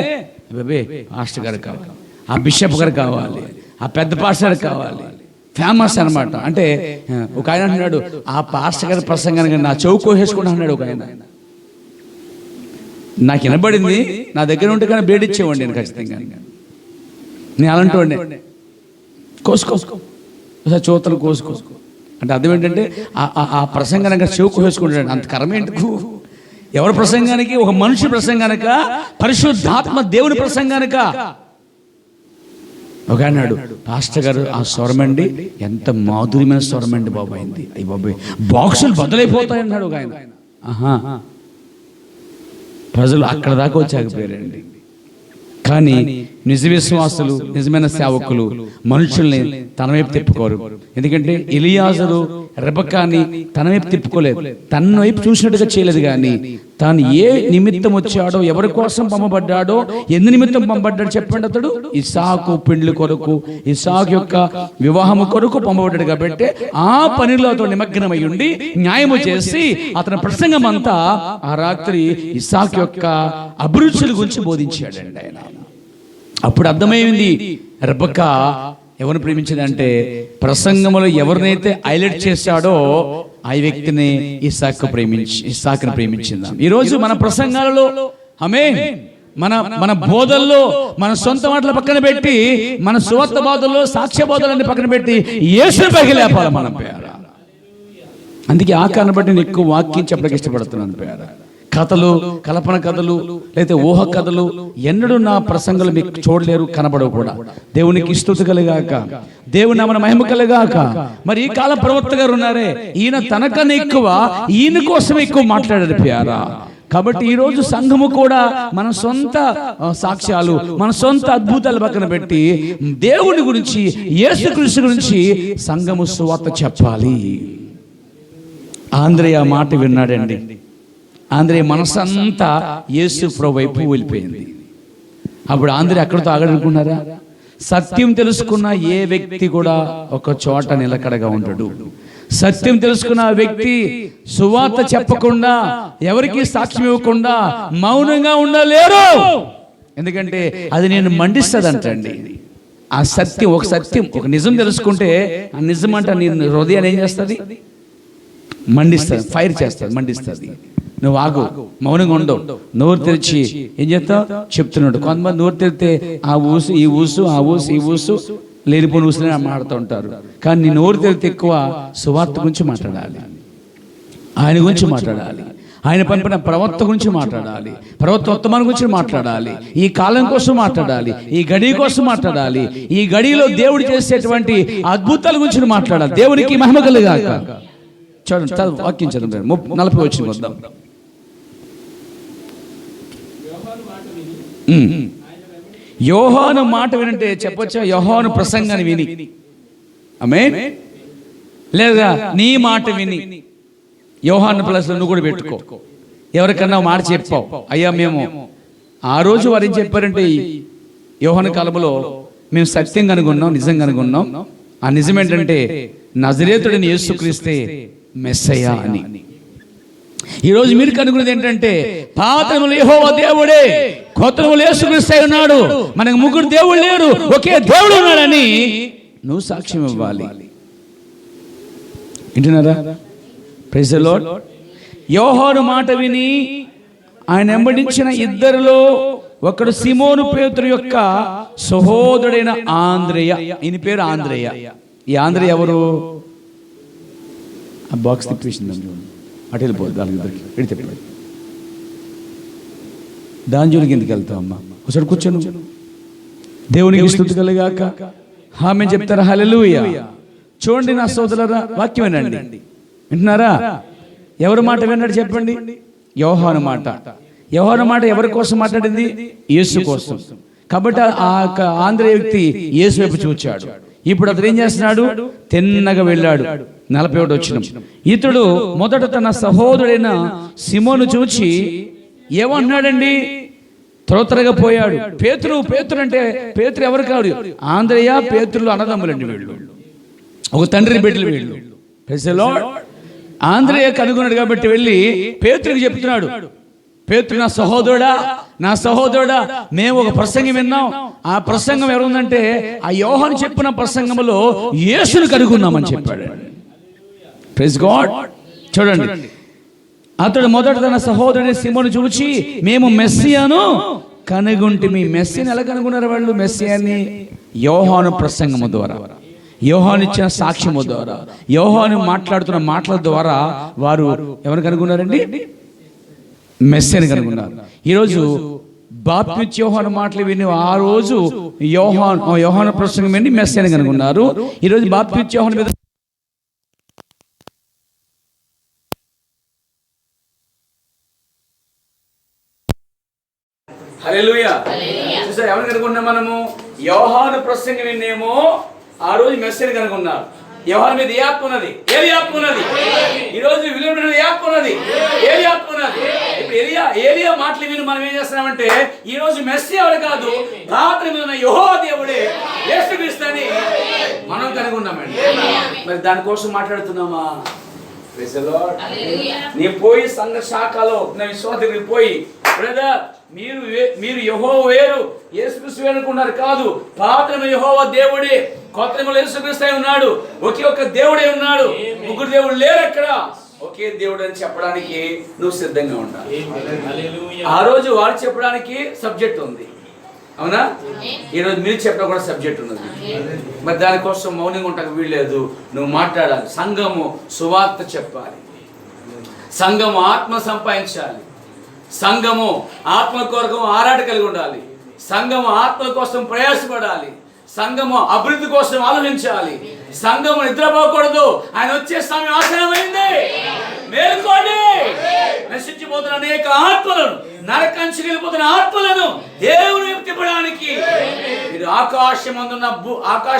మాస్టర్ గారు కావాలి, ఆ బిషప్ గారు కావాలి, ఆ పెద్ద పాస్టర్ కావాలి, ఫేమస్ అనమాట. అంటే ఒక ఆయన అన్నాడు, ఆ పాస్టర్ గారి ప్రసంగానికి నా చెవు కోసేసుకుంటా అన్నాడు ఒక ఆయన. నాకు వినబడింది, నా దగ్గర ఉంటే కానీ బ్లేడ్ ఇచ్చేవాడిని నేను ఖచ్చితంగా. నేను అలాంటి కోసుకో చూతలు కోసుకో అంటే అర్థం ఏంటంటే ఆ ప్రసంగానికి చెవు కోసేసుకుంటాడు. అంత కర్మ ఎందుకు? ఎవరి ప్రసంగానికి? ఒక మనిషి ప్రసంగానిక? పరిశుద్ధాత్మ దేవుని ప్రసంగానిక? ఒక అన్నాడు, పాస్టర్ గారు ఆ స్వరం అండి ఎంత మాధుర్యమైన స్వరం అండి బాబు అయింది, అయ్యి బాబాయ్ బాక్సులు బదులైపోతాయి అన్నాడు ఒక ఆయన. ఆహా, ప్రజలు అక్కడ దాకా వచ్చాకపోయారండి. కానీ నిజ విశ్వాసులు, నిజమైన సేవకులు మనుషుల్ని తన వైపు తిప్పుకోరు. ఎందుకంటే ఎలియాజరు రెబెక్కాని తన వైపు తిప్పుకోలేదు, తన వైపు చూసినట్టుగా చేయలేదు. కానీ తాను ఏ నిమిత్తం వచ్చాడో, ఎవరి కోసం పంపబడ్డాడో, ఎందు నిమిత్తం పంపబడ్డాడు చెప్పండి. అతడు ఇస్సాకు పెండ్లి కొరకు, ఇస్సాకు యొక్క వివాహము కొరకు పంపబడ్డాడు. కాబట్టి ఆ పనిలో అతడు నిమగ్నమై ఉండి న్యాయము చేసి అతని ప్రసంగం అంతా ఆ రాత్రి ఇస్సాకు యొక్క అభిరుచుల గురించి బోధించాడండి ఆయన. అప్పుడు అర్థమైంది రెబెక్కా ఎవరిని ప్రేమించిందంటే, ప్రసంగంలో ఎవరినైతే హైలైట్ చేశాడో ఆ వ్యక్తిని ఇస్సాకుని ప్రేమించిందా. ఈరోజు మన ప్రసంగాలలో ఆమేన్, మన బోధల్లో మన సొంత మాటల పక్కన పెట్టి, మన సువార్త బోధల్లో సాక్ష్య బోధలన్నీ పక్కన పెట్టి యేసుని పైకి లేపాలి మనం పేర. అందుకే ఆ కారణం బట్టి నేను ఎక్కువ వాక్యం చెప్పడానికి ఇష్టపడుతున్నాను పేర. కథలు, కల్పన కథలు, లేదా ఊహ కథలు ఎన్నడూ నా ప్రసంగాలు మీకు చూడలేరు, కనబడవు కూడా. దేవునికి స్తుతి కలుగాక, దేవుని నామమున మహిమ కలుగాక. మరి ఈ కాల ప్రవక్త గారు ఉన్నారే, ఈయన తనకన్నా ఎక్కువ, ఈయన కోసం ఎక్కువ మాట్లాడారు ప్యారా. కాబట్టి ఈరోజు సంఘము కూడా మన సొంత సాక్ష్యాలు, మన సొంత అద్భుతాలు పక్కన పెట్టి దేవుని గురించి, యేసుక్రీస్తు గురించి సంఘము సువార్త చెప్పాలి. ఆంద్రేయ మాట విన్నాడండి. ఆంద్రేయ మనసంతా యేసు ప్రభు వైపు వెళ్ళిపోయింది. అప్పుడు ఆంద్రేయ అక్కడితో ఆగడనుకున్నారా? సత్యం తెలుసుకున్న ఏ వ్యక్తి కూడా ఒక చోట నిలకడగా ఉంటాడు. సత్యం తెలుసుకున్న వ్యక్తి సువార్త చెప్పకుండా, ఎవరికి సాక్ష్యం ఇవ్వకుండా మౌనంగా ఉండలేరు. ఎందుకంటే అది నేను మండిస్తుందంటండి. ఆ సత్యం, ఒక నిజం తెలుసుకుంటే ఆ నిజం అంట నీ హృదయాన్ని ఏం చేస్తుంది? మండిస్తుంది, ఫైర్ చేస్తుంది, మండిస్తుంది. నువ్వు ఆగు, మౌనంగా ఉండవు. నోరు తెరిచి ఏం చేస్తావు? చెప్తున్నాడు. కొంతమంది నోరు తెరితే ఆ ఊసు ఈ ఊసు, ఆ ఊసు ఈ ఊసు, లేనిపోని ఊసులే మాట్లాడుతూ ఉంటారు. కానీ నీ నోరు తెరితే ఎక్కువ సువార్త గురించి మాట్లాడాలి, ఆయన గురించి మాట్లాడాలి, ఆయన పంపిన ప్రవక్త గురించి మాట్లాడాలి, ప్రవక్తోత్తమాల గురించి మాట్లాడాలి, ఈ కాలం కోసం మాట్లాడాలి, ఈ గడి కోసం మాట్లాడాలి, ఈ గడిలో దేవుడు చేసేటువంటి అద్భుతాల గురించి మాట్లాడాలి. దేవునికి మహిమ కలుగాక. చూడండి, వాక్యం చదువు 40 వచ్చిన వద్దాం. యోహాను మాట వినంటే చెప్పొచ్చా? యోహాను ప్రసంగాన్ని విని, ఆమేన్, లేదా నీ మాట విని. యోహాను ప్లస్ నువ్వు కూడా పెట్టుకో. ఎవరికన్నా మాట చెప్పావు, అయ్యా మేము ఆ రోజు వారు ఏం చెప్పారంటే, యోహాను కాలంలో మేము సత్యం కనుగొన్నాం, నిజం కనుగొన్నాం. ఆ నిజం ఏంటంటే నజరేతుడిని యేసుక్రీస్తే మెస్సయ్యా అని. ఈరోజు మీరు కనుగొనేది ఏంటంటే, పాతములు యెహోవా దేవుడే, కొత్తములు యేసుక్రీస్తు ఉన్నాడు, మనకు ముగ్గురు దేవుళ్ళు లేరు, ఒకే దేవుడు ఉన్నాడని నువ్వు సాక్ష్యం ఇవ్వాలి. వింటున్నారా? Praise the lord. యోహాను మాట విని ఆయన వెంబడించిన ఇద్దరిలో ఒకడు సిమోను పేతురు యొక్క సహోదరుడైన ఆంద్రేయ. ఈయన పేరు ఆంద్రేయ. ఈ ఆంద్రేయ ఎవరు? ఆ బాక్స్ తిప్పేసింది, అటు వెళ్ళిపోదు, దానికి ఇటు తిప్పి దాని జోలికి ఎందుకు వెళ్తావు అమ్మా? ఒకసారి కూర్చోను. దేవునికి స్తుతి కలుగాక. ఆమె చెప్తారా? హల్లెలూయా. చూడండి నా సోదరులారా, వాక్యం వినండి. వింటున్నారా? ఎవరి మాట విన్నాడు చెప్పండి? యోహాను మాట. యోహాను మాట ఎవరి కోసం మాట్లాడింది? యేసు కోసం. కాబట్టి ఆ ఆంధ్ర వ్యక్తి యేసు వైపు చూచాడు. ఇప్పుడు అతను ఏం చేస్తున్నాడు? తిన్నగా వెళ్ళాడు. 41 వచనం. ఇతడు మొదట తన సహోదరుడైన సిమోను చూచి ఏమంటున్నాడండి? త్రోతరగా పోయాడు. పేతురు అంటే పేతురు ఎవరు కాదు, ఆంద్రేయ పేతురులు అన్నదమ్ములండి వీళ్ళు, ఒక తండ్రి బిడ్డలు వీళ్ళు. Praise the lord. ఆంద్రేయ కనుగొన్నాడు కాబట్టి వెళ్ళి పేతురుకి చెప్తున్నాడు, పేతురు, నా సహోదరుడా మేము ఒక ప్రసంగం విన్నాం. ఆ ప్రసంగం ఎవరుందంటే ఆ యోహాను చెప్పిన ప్రసంగంలో యేసును కనుగొన్నామని చెప్పాడు. Praise God. చూడండి, అతడు మొదట తన సహోదరుని సీమోను చూచి మేము మెస్సియాను కనుగొంటిమి. మెస్సియాని ఎలా కనుగొన్నారు వాళ్ళు? మెస్సియాని యోహాను ప్రసంగము ద్వారా, యోహాను ఇచ్చిన సాక్ష్యము ద్వారా, యోహాను మాట్లాడుతున్న మాటల ద్వారా వారు ఎవరు కనుగొన్నారండి? మెస్సియాని కనుగొన్నారు. ఈరోజు బాప్తిస్మా యోహాను మాటలు విని ఆ రోజు యోహాను ప్రసంగం విని మెస్సియాని కనుగొన్నారు. ఈరోజు బాప్తిస్మా యోహాను మీద హల్లెలూయా. చూసారా ఎవరు కనుగొన్నాం మనము? యోహాను ప్రసంగం వినేమో ఆ రోజు మెస్సియాని కనుగొన్నారు. యోహాను మీద ఏ ఆత్మ ఉన్నది? ఏలి ఆత్మ ఉన్నది. ఈ రోజు విలువ మీద ఏ ఆత్మ ఉన్నది? ఏలి ఆత్మ ఉన్నది. ఇప్పుడు ఏలియా మాటలు విని మనం ఏం చేస్తున్నామంటే ఈ రోజు మెస్సియా ఎవరు కాదు, రాత్రి మీద ఉన్న యెహోవా దేవుడే యేసుక్రీస్తు అని మనం కనుగొన్నామండి. మరి దానికోసం మాట్లాడుతున్నామా? నీ పోయి సంఘ శాఖలో నా విశ్వాసకి పోయి, బ్రదర్ మీరు యెహోవా వేరు యేసుక్రీస్తు వేరు అనుకున్నారు. కాదు, పాత్రము యెహోవా దేవుడే, కొత్తలో యేసుక్రీస్తు ఉన్నాడు. ఒకే ఒక్క దేవుడే ఉన్నాడు. ముగ్గురు దేవుడు లేరు అక్కడ. ఒకే దేవుడు అని చెప్పడానికి నువ్వు సిద్ధంగా ఉండాలి. ఆ రోజు వారు చెప్పడానికి సబ్జెక్ట్ ఉంది, అవునా? ఈరోజు మీరు చెప్పడం కూడా సబ్జెక్ట్ ఉన్నది. మరి దానికోసం మౌనంగా ఉంటాకు వీల్లేదు. నువ్వు మాట్లాడాలి. సంఘము సువార్త చెప్పాలి. సంఘము ఆత్మ సంపాదించాలి. సంఘము ఆత్మ కొరకు ఆరాట కలిగి ఉండాలి. సంఘము ఆత్మ కోసం ప్రయాసపడాలి. సంఘము అభివృద్ధి కోసం ఆలోచించాలి. సంఘము నిద్రపోకూడదు. ఆయన వచ్చే సమయం ఆసన్నమైంది. మేల్కోండి. నశించిపోతున్న అనేక ఆత్మలను, నరకానికి వెళ్ళిపోతున్న ఆత్మలను దేవుని తిప్పడానికి మీరు ఆకాశం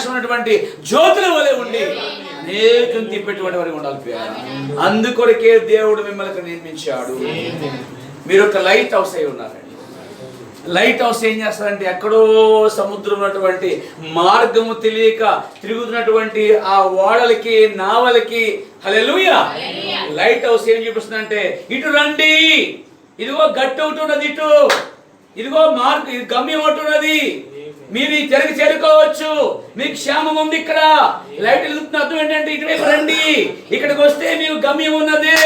ఉన్నటువంటి జ్యోతుల వలె ఉండి అనేకం తిప్పేటువంటి వారికి ఉండాలి. అందుకొరకే దేవుడు మిమ్మల్ని నిర్మించాడు. మీరు ఒక లైట్ హౌస్ అయి ఉన్నారండి. లైట్ హౌస్ ఏం చేస్తారంటే ఎక్కడో సముద్రం ఉన్నటువంటి మార్గము తెలియక తిరుగుతున్నటువంటి ఆ ఓడలకి, నావలకి, హల్లెలూయా, లైట్ హౌస్ ఏం చూపిస్తుందంటే ఇటు రండి, ఇదిగో గట్టు ఒకటి ఉన్నది, ఇటు ఇదిగో గమ్యం ఒకటి ఉన్నది, మీరు ఈ తెరకి చేరుకోవచ్చు, మీకు క్షేమం ఉంది. ఇక్కడ లైట్ వెలుగుతున్న అర్థం ఏంటంటే ఇటువైపు రండి, ఇక్కడికి వస్తే మీకు గమ్యం ఉన్నది.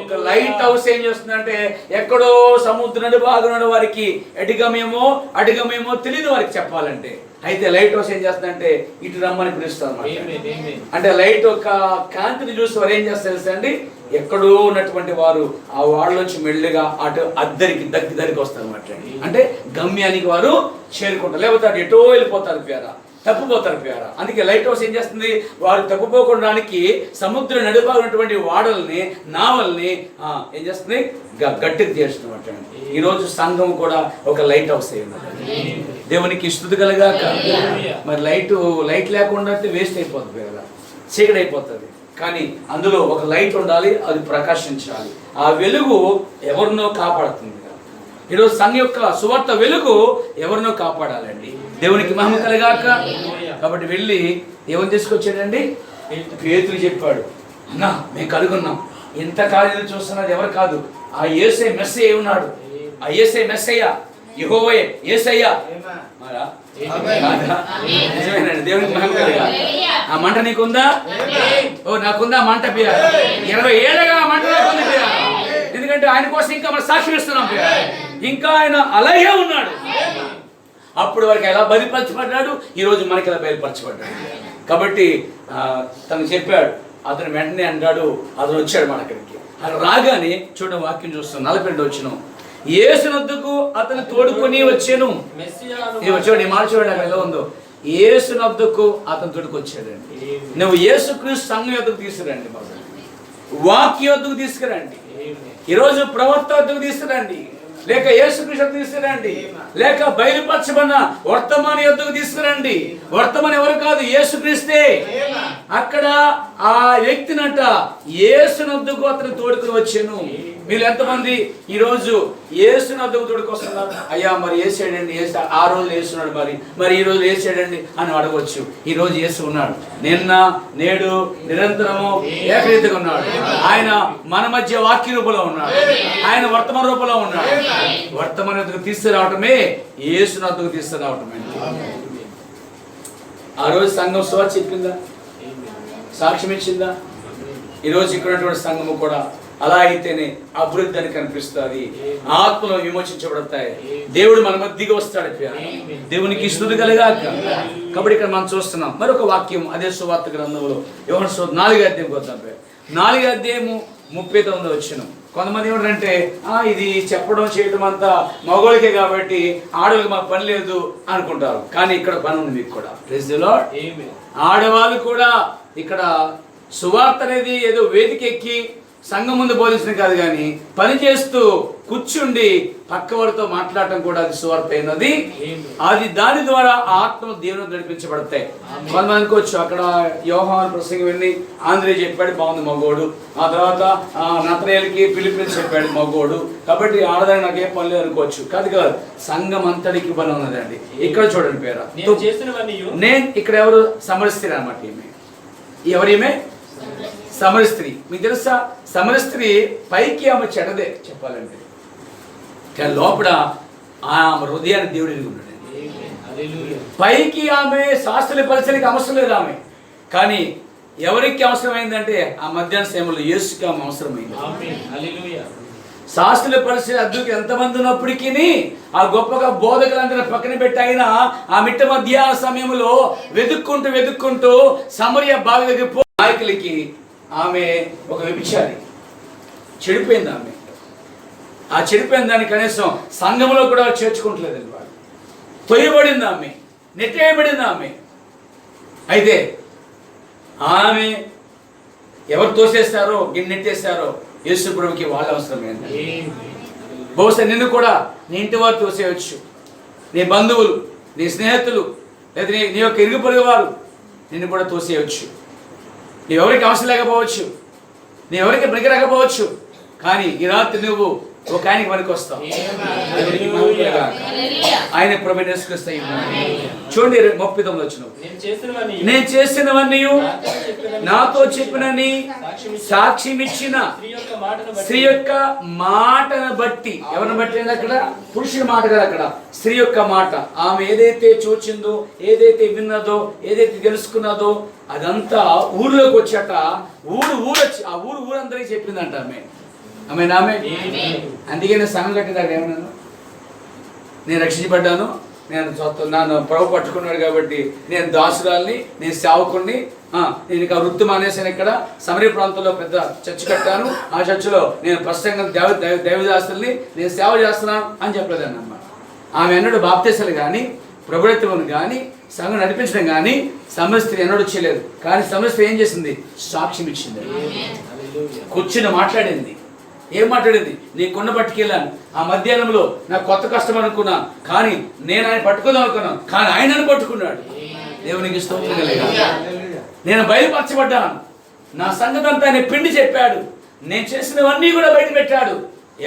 ఒక లైట్ హౌస్ ఏం చేస్తుందంటే ఎక్కడో సముద్ర నడుభాగం వారికి అడిగమేమో తెలియదు వారికి చెప్పాలంటే. అయితే లైట్ హౌస్ ఏం చేస్తుందంటే ఇటు రమ్మని పిలుస్తారు అన్నమాట. అంటే లైట్ ఒక కాంతిని చూసి వారు ఏం చేస్తారు అండి, ఎక్కడో ఉన్నటువంటి వారు ఆ వాళ్ళలోంచి మెల్లిగా అటు దగ్గరికి వస్తారు అన్నమాట. అంటే గమ్యానికి వారు చేరుకుంటారు. లేకపోతే అటు ఎటో వెళ్ళిపోతారు ప్యారా, తప్పిపోతారు ప్యారా. అందుకే లైట్ హౌస్ ఏం చేస్తుంది, వారు తప్పిపోకుండా సముద్ర నడుపునటువంటి వాడల్ని, నావల్ని ఏం చేస్తుంది, గట్టికి చేస్తున్నమాట. ఈరోజు సంఘం కూడా ఒక లైట్ హౌస్ అయి ఉన్నది. దేవునికి స్తుతి కలుగాక. మరి లైట్ లేకుండా అయితే వేస్ట్ అయిపోతుంది కదా, చీకటి అయిపోతుంది. కానీ అందులో ఒక లైట్ ఉండాలి, అది ప్రకాశించాలి. ఆ వెలుగు ఎవరినో కాపాడుతుంది. ఈరోజు సంఘం యొక్క సువార్త వెలుగు ఎవరినో కాపాడాలండి. దేవునికి మహిమ కలుగాక. కాబట్టి వెళ్ళి ఏమని తీసుకొచ్చాడండి, పేతురు చెప్పాడు, అన్నా మేము కలుగున్నాం, ఇంతకాలం చూస్తున్నది ఎవరు కాదు, ఆ యేసే మెస్సయ్య ఉన్నాడు. ఆ యేసే మెస్సయ్య, యెహోవా యేసయ్య. నిజమేనండి. దేవునికి మహిమ కలుగాక. ఆ మంట నీకుందా? ఓ నాకుందా మంట పియా. 20 ఏళ్ళగా ఆ మంట నాకుంది పియా. ఎందుకంటే ఆయన కోసం ఇంకా మనం సాక్ష్యం ఇస్తున్నాం పియా. ఇంకా ఆయన అలాగే ఉన్నాడు. అప్పుడు వారికి ఎలా బయలుపరచబడ్డాడు, ఈరోజు మనకి ఎలా బయలుపరచబడ్డాడు. కాబట్టి తను చెప్పాడు. అతను వెంటనే అంటాడు, అతను వచ్చాడు మన అక్కడికి. అలా రాగానే చూడండి, వాక్యం చూస్తాం 42 వచ్చిన యేసునొద్దకు అతను తోడుకొని వచ్చాను. చూడండి మాట చూడండి అక్కడ ఎలా ఉందో. యేసునొద్దకు అతను తోడుకొచ్చాడండి. నువ్వు యేసుక్రీస్తు సంఘం యొద్దకు తీసుకురండి, వాక్య యొద్దకు తీసుకురండి, ఈరోజు ప్రవక్త వద్దకు తీసుకురండి, లేక యేసుక్రీస్తు తీసుకురండి, లేక బయలుపరచబడిన వర్తమాన యొద్దకు తీసుకురండి. వర్తమానం ఎవరు కాదు, యేసుక్రీస్తే. అక్కడ ఆ వ్యక్తినంట యేసునొద్దకు అతను తోడుకుని వచ్చాను. మీరు ఎంతమంది ఈరోజు యేసుని వద్దకు తోడుకొస్తున్నారు? అయ్యా మరి యేసేయండి, ఆ రోజు యేసున్నాడు, మరి ఈ రోజు యేసేయండి అని అడగవచ్చు. ఈ రోజు యేసు ఉన్నాడు, నిన్న నేడు నిరంతరము ఏకరీతిగా ఉన్నాడు. ఆయన మన మధ్య వాక్య రూపంలో ఉన్నాడు, ఆయన వర్తమాన రూపంలో ఉన్నాడు. వర్తమాన వద్దకు తీసుకురావటమే యేసుని వద్దకు తీసుకురావటమే. ఆ రోజు సంఘం సువార్త చెప్పిందా, సాక్ష్యం ఇచ్చిందా? ఈరోజు ఇక్కడ ఉన్నటువంటి సంఘము కూడా అలా అయితేనే అభివృద్ధి అని కనిపిస్తుంది, ఆత్మలో విమోచించబడతాయి, దేవుడు మన మధ్యకి వస్తాడు. దేవునికి స్తుతి కలుగాక. కాబట్టి ఇక్కడ మనం చూస్తున్నాం మరొక వాక్యం అదే సువార్త గ్రంథంలో యోహాను సువార్త 4వ అధ్యాయం వద్దాం. 4వ అధ్యాయము 39వ వచనం. కొంతమంది ఏమంటారంటే ఇది చెప్పడం చేయడం అంతా మగవాళ్ళకే కాబట్టి ఆడవాళ్ళకి మాకు పని లేదు అనుకుంటారు. కానీ ఇక్కడ పని ఉంది మీకు కూడా. Praise the lord. ఆడవాళ్ళు కూడా ఇక్కడ సువార్త అనేది ఏదో వేదిక ఎక్కి సంఘం ముందు బోధించడం కాదు, కానీ పని చేస్తూ కూర్చుండి పక్కవారితో మాట్లాడటం కూడా అది సువార్త అయినది. అది దాని ద్వారా ఆత్మ దేవుని నడిపించబడతాయి. కొంతమంది అనుకోవచ్చు అక్కడ యోహాను ప్రసంగం విని ఆంధ్రే చెప్పాడు బాగుంది మగోడు, ఆ తర్వాత నతనేయులకి ఫిలిప్పీన్స్ చెప్పాడు మగోడు, కాబట్టి ఆడదానికి నాకేం పని లేదు అనుకోవచ్చు. కాదు కాదు, సంఘం అంతటికి పని ఉన్నదండి. ఇక్కడ చూడండి పేర నేను ఇక్కడ ఎవరు సమరస్త్రీ అన్నమాట. ఎవరేమే సమర స్త్రీ. మీకు తెలుసా సమర స్త్రీ పైకి ఆమె చెడదే చెప్పాలంటే, కానీ లోపల ఆమె హృదయాన్ని దేవుడు ఎరుగున్నాడు. పైకి ఆమె శాస్త్రుల పరిచయకి అవసరం లేదు ఆమె, కానీ ఎవరికి అవసరమైందంటే ఆ మధ్యాహ్న సమయంలో యేసుకి ఆమె అవసరమైంది. శాస్త్రుల పరిచయ అద్దుకు ఎంతమంది ఉన్నప్పటికీ ఆ గొప్పగా బోధకులందరూ పక్కన పెట్టి అయినా ఆ మిట్ట మధ్యాహ్న సమయంలో వెతుక్కుంటూ సమరయ బావి దగ్గర నాయకులకి ఆమె ఒక వ్యభిచారి, చెడిపోయింది ఆమె. ఆ చెడిపోయిన దాన్ని కనీసం సంఘంలో కూడా చేర్చుకుంటలేదండి. వాళ్ళు తొయ్యబడింది ఆమె, నెట్టేయబడింది ఆమె. అయితే ఆమె ఎవరు తోసేస్తారో నెట్టేస్తారో యేసు ప్రభువుకి వాళ్ళ అవసరమైంది. బహుశా నిన్ను కూడా నీ ఇంటి వారు తోసేయవచ్చు, నీ బంధువులు, నీ స్నేహితులు, లేదా నీ యొక్క ఇరుగు పొరుగు వారు నిన్ను కూడా తోసేయవచ్చు. నీవెవరికి అవసరం లేకపోవచ్చు, నీవెవరికి పనికిరాకపోవచ్చు, కానీ ఈ రాత్రి నువ్వు ఒక ఆయనకి పనికి వస్తావు. ఆయన ప్రభువైన యేసుక్రీస్తు. చూడండి 39వ వచనం. నేను చేసినవన్నీ నాతో చెప్పినని సాక్ష్యం ఇచ్చిన స్త్రీ యొక్క మాటను బట్టి. ఎవరిని బట్టి? అక్కడ పురుషుని మాట కదా, అక్కడ స్త్రీ యొక్క మాట. ఆమె ఏదైతే చూచిందో, ఏదైతే విన్నదో, ఏదైతే తెలుసుకున్నదో అదంతా ఊరిలోకి వచ్చాక ఊరొచ్చి ఆ ఊరందరికీ చెప్పిందంట ఆమె. ఆమె అందుకే నేను సంఘం కట్టినాడు. ఏమన్నాను, నేను రక్షించబడ్డాను, నన్ను ప్రభు పట్టుకున్నాడు కాబట్టి నేను దాసురాల్ని, నేను సేవకుడిని, నేను ఇక వృత్తి మానేశాను. ఇక్కడ సమరీ ప్రాంతంలో పెద్ద చర్చ్ కట్టాను, ఆ చర్చిలో నేను ప్రస్తుతంగా దైవదాసుల్ని నేను సేవ చేస్తున్నాను అని చెప్పలేదండి అన్నమాట. ఆమె ఎన్నడూ బాప్తీసాలు కానీ ప్రభుత్వం కానీ సంఘం నడిపించడం కానీ సమస్య ఎన్నడూ చేయలేదు. కానీ సమస్య ఏం చేసింది? సాక్ష్యం ఇచ్చింది, కూర్చుని మాట్లాడింది. ఏం మాట్లాడింది? నీ కొండ పట్టుకెళ్ళాను, ఆ మధ్యాహ్నంలో నాకు కొత్త కష్టం అనుకున్నాను, కానీ నేను ఆయన పట్టుకుందాం అనుకున్నాను, కానీ ఆయనను పట్టుకున్నాడు. దేవునికి స్తోత్రం కలుగాక. నేను బయలుపరచబడ్డాను, నా సంగతి అంతా ఆయన పిండి చెప్పాడు, నేను చేసినవన్నీ కూడా బయట పెట్టాడు.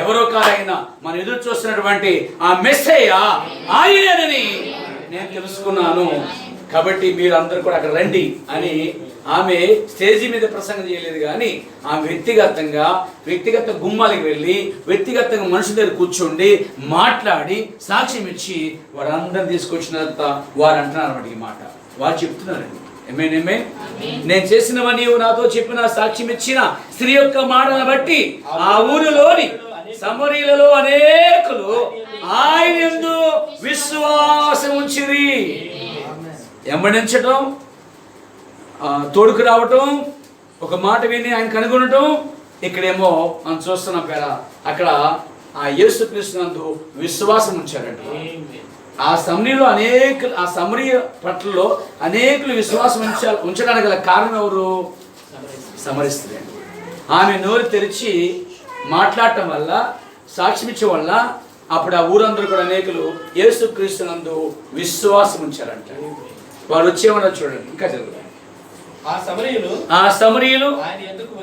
ఎవరో కారైనా మనం ఎదురు చూస్తున్నటువంటి ఆ మెస్సయ్య ఆయనని నేను తెలుసుకున్నాను. కాబట్టి మీరు అందరూ కూడా అక్కడ రండి అని ఆమె స్టేజీ మీద ప్రసంగం చేయలేదు, కానీ ఆమె వ్యక్తిగత గుమ్మాలకు వెళ్ళి వ్యక్తిగతంగా మనుషుల దగ్గర కూర్చోండి, మాట్లాడి సాక్ష్యం ఇచ్చి వారందరిని తీసుకొచ్చిన వారు అంటున్నారు అన్నమాట. ఈ మాట వారు చెప్తున్నారండి. ఏమే నేను చేసినవని నాతో చెప్పిన సాక్ష్యం ఇచ్చిన స్త్రీ యొక్క మాటను బట్టి ఆ ఊరిలోని సమరీలలో అనేకులు ఆయన యందు విశ్వాసం ఉంచిరి. వెంబడించటం, తోడుకు రావటం, ఒక మాట విని ఆయన కనుగొనటం. ఇక్కడేమో మనం చూస్తున్నాం పేర అక్కడ ఆ యేసుక్రీస్తునందు విశ్వాసం ఉంచారంట. ఆ సమరీయ పట్లలో అనేకులు విశ్వాసం ఉంచడానికి గల కారణం ఎవరు? సమరీ స్త్రీ. ఆమె నోరు తెరిచి మాట్లాడటం వల్ల, సాక్ష్యం ఇచ్చే వల్ల అప్పుడు ఆ ఊరందరూ కూడా అనేకులు యేసుక్రీస్తునందు విశ్వాసం ఉంచారంట. వారు వచ్చేమన్నా చూడండి, ఇంకా చదువు. ఆ సమరీయులు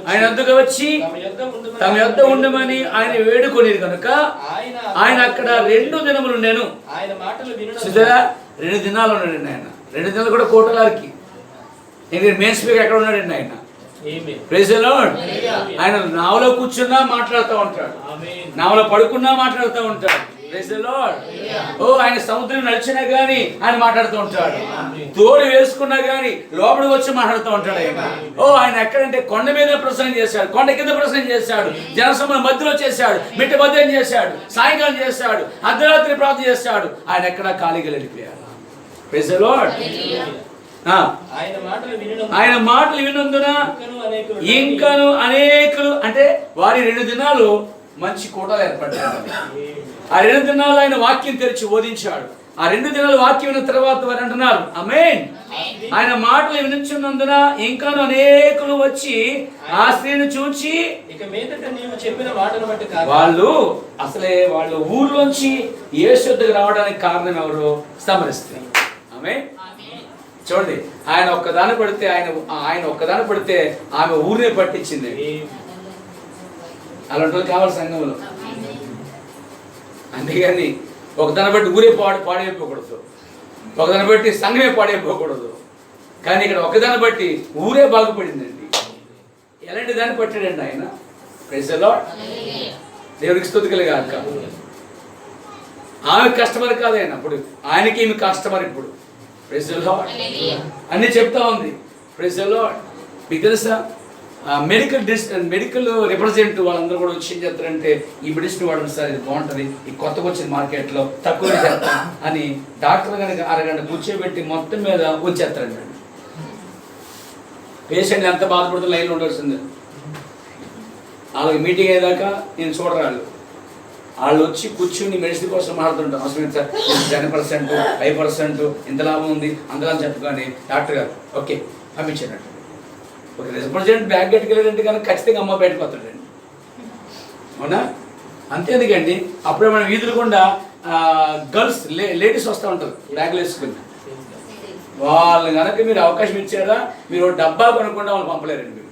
ఆయన వద్దకు వచ్చి తమ యొద్ద ఉండమని ఆయన వేడుకొనేది కనుక ఆయన అక్కడ 2 దినములు ఉండేను. చూసారా, 2 దినాలు ఉన్నాడండి ఆయన. 2 దినాలు కూడా కోటలారికి. మెయిన్ స్పీకర్ ఎక్కడ ఉన్నాడండి ఆయన? Praise the lord. ఆయన నావలో కూర్చున్నా మాట్లాడుతూ ఉంటాడు, నావలో పడుకున్నా మాట్లాడుతూ ఉంటాడు. Praise the lord. ఓ ఆయన సముద్రం నడిచినా గానీ ఆయన మాట్లాడుతూ ఉంటాడు, తోడు వేసుకున్నా గానీ లోపలికి వచ్చి మాట్లాడుతూ ఉంటాడు ఆయన. ఓ ఆయన ఎక్కడంటే కొండ మీద ప్రసంగం చేశాడు, కొండ కింద ప్రసంగం చేశాడు, జనసమూహం మధ్యలో చేశాడు, మిట్ట మధ్యం చేశాడు, సాయంకాలం చేశాడు, అర్ధరాత్రి ప్రార్థన చేశాడు. ఆయన ఎక్కడా ఖాళీగా వెళ్ళిపోయాడు. Praise the lord. ఆయన మాటలు వినందున ఇంకను అనేకులు, అంటే వారి 2 దినాలు మంచి కూటలు ఏర్పడ్డాయి. ఆ 2 దినాలు ఆయన వాక్యం తెరిచి బోధించాడు. ఆ 2 దినాలు వాక్యం విన్న తర్వాత వారు అంటున్నారు ఆమేన్. ఆయన మాటలు వినుచున్నందున ఇంకాను అనేకులు వచ్చి ఆ స్త్రీని చూచి ఇక మీదట నీవు చెప్పిన మాటను బట్టి వాళ్ళు ఊర్లోంచి యేసు వద్దకు రావడానికి కారణం ఎవరు? సమరస్త్రీ. ఆమేన్. చూడండి, ఆయన ఒక్కదాని పడితే ఆమె ఊరినే పట్టించింది. అలాంటి వాళ్ళు కావాలి సంఘంలో. అంతేగాని ఒకదాన్ని బట్టి ఊరే పాడైపోకూడదు, ఒకదాన్ని బట్టి సంఘమే పాడైపోకూడదు. కానీ ఇక్కడ ఒకదాన్ని బట్టి ఊరే బాగుపడిందండి. ఎలాంటి దాన్ని పట్టాడండి ఆయన? Praise the lord. దేవునికి స్తుతి కలుగాక. ఆమె కస్టమర్ కాదు ఆయన, అప్పుడు ఆయనకి ఈమె కస్టమర్. ఇప్పుడు ప్రైజ్ ది లార్డ్ అన్నీ చెప్తా ఉంది. Praise the lord. మీకు తెలుసా, మెడికల్ రిప్రజెంట్ వాళ్ళందరూ కూడా వచ్చి ఏం చేస్తారంటే, ఈ మెడిసిన్ వాడండి సార్, ఇది బాగుంటుంది, ఈ కొత్తగా వచ్చిన మార్కెట్లో తక్కువ చేస్తాం అని డాక్టర్ కనుక అరగంట కూర్చోబెట్టి మొత్తం మీద వచ్చేస్తారండి. పేషెంట్ ఎంత బాధపడుతూ లైన్లో ఉండాల్సిందే. వాళ్ళకి మీటింగ్ అయ్యేదాకా నేను చూడరాళ్ళు. వాళ్ళు వచ్చి కూర్చుని మెడిసిన్ కోసం మాట్లాడుతుంటాం. అవసరం సార్ 10%, 5% ఇంత లాభం ఉంది అంతలా చెప్పగానే డాక్టర్ గారు ఓకే పంపించారంట. ఒక రిప్రజెంట్ బ్యాగ్ కట్టుకెళ్ళాడంటే కనుక ఖచ్చితంగా అమ్మ బయటకు వస్తాడండి. అవునా? అంతేందుకండి, అప్పుడే మన వీధులు గుండా గర్ల్స్ లేడీస్ వస్తూ ఉంటారు బ్యాగులు వేసుకుని. వాళ్ళు కనుక మీరు అవకాశం ఇచ్చారా, మీరు డబ్బా కొనకుండా వాళ్ళు పంపలేరండి. మీరు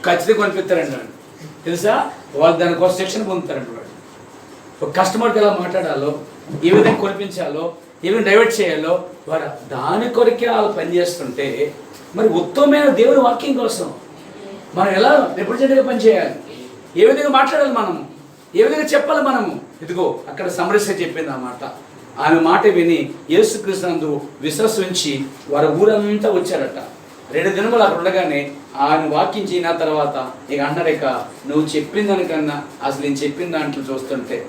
ఖచ్చితంగా కొనిపిస్తారండి వాళ్ళు. తెలుసా, వాళ్ళు దానికోసం శిక్షణ పొందుతారండి. వాళ్ళు ఒక కస్టమర్కి ఎలా మాట్లాడాలో, ఏ విధంగా కొనిపించాలో, ఏ విధంగా డైవర్ట్ చేయాలో వారు దాని కొరకే వాళ్ళు పనిచేస్తుంటే, మరి ఉత్తమమైన దేవుని వాక్యం కోసం మనం ఎలా రిప్రజెంట్గా పనిచేయాలి, ఏ విధంగా మాట్లాడాలి, మనము ఏ విధంగా చెప్పాలి మనము. ఇదిగో అక్కడ సమరస్య చెప్పింది అన్నమాట. ఆమె మాట విని యేసుక్రీస్తునందు విశ్వసించి వారి ఊరంతా వచ్చారట. 2 దినములు అక్కడ ఉండగానే ఆయన వాక్యం చేయన తర్వాత ఇక అన్నారు, ఇక నువ్వు చెప్పిన దానికన్నా అసలు నేను చెప్పిన దాంట్లో చూస్తుంటే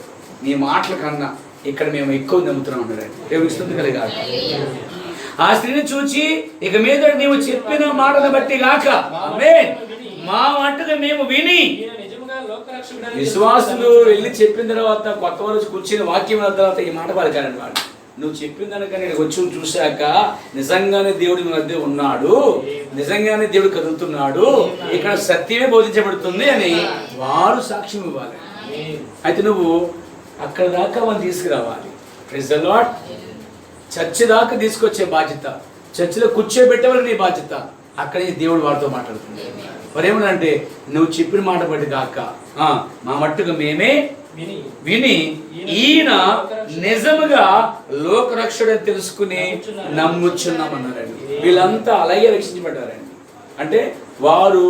నీ మాటల కన్నా ఇక్కడ మేము ఎక్కువ నమ్ముతున్నాం అన్నాడు. దేవుడిస్తుంది కలిగాక. ఆ స్త్రీని చూచి ఇక మీద నీవు చెప్పిన మాటను బట్టి గాక ఆమేన్, మా మాటగా మేము విని. విశ్వాసులు వెళ్ళి చెప్పిన తర్వాత కొత్త వాళ్ళు కూర్చుని వాక్యం తర్వాత ఈ మాట పలికారండి. వాడు నువ్వు చెప్పిన దానికన్నా నేను వచ్చి చూశాక నిజంగానే దేవుడి మధ్య ఉన్నాడు, నిజంగానే దేవుడు కదులుతున్నాడు, ఇక్కడ సత్యమే బోధించబడుతుంది అని వారు సాక్ష్యం ఇవ్వాలి. అయితే నువ్వు అక్కడ దాకా మనం తీసుకురావాలి. Praise the lord. చర్చి దాకా తీసుకొచ్చే బాధ్యత, చర్చిలో కూర్చోబెట్టేవారు నీ బాధ్యత. అక్కడే దేవుడు వారితో మాట్లాడుతుంది. మరేమనంటే నువ్వు చెప్పిన మాట బట్టి కాక మా మట్టుకు మేమే విని ఈయన నిజముగా లోకరక్షుడని తెలుసుకుని నమ్ముచున్నామన్నారండి. వీళ్ళంతా అలాగే రక్షించబడ్డారండి. అంటే వారు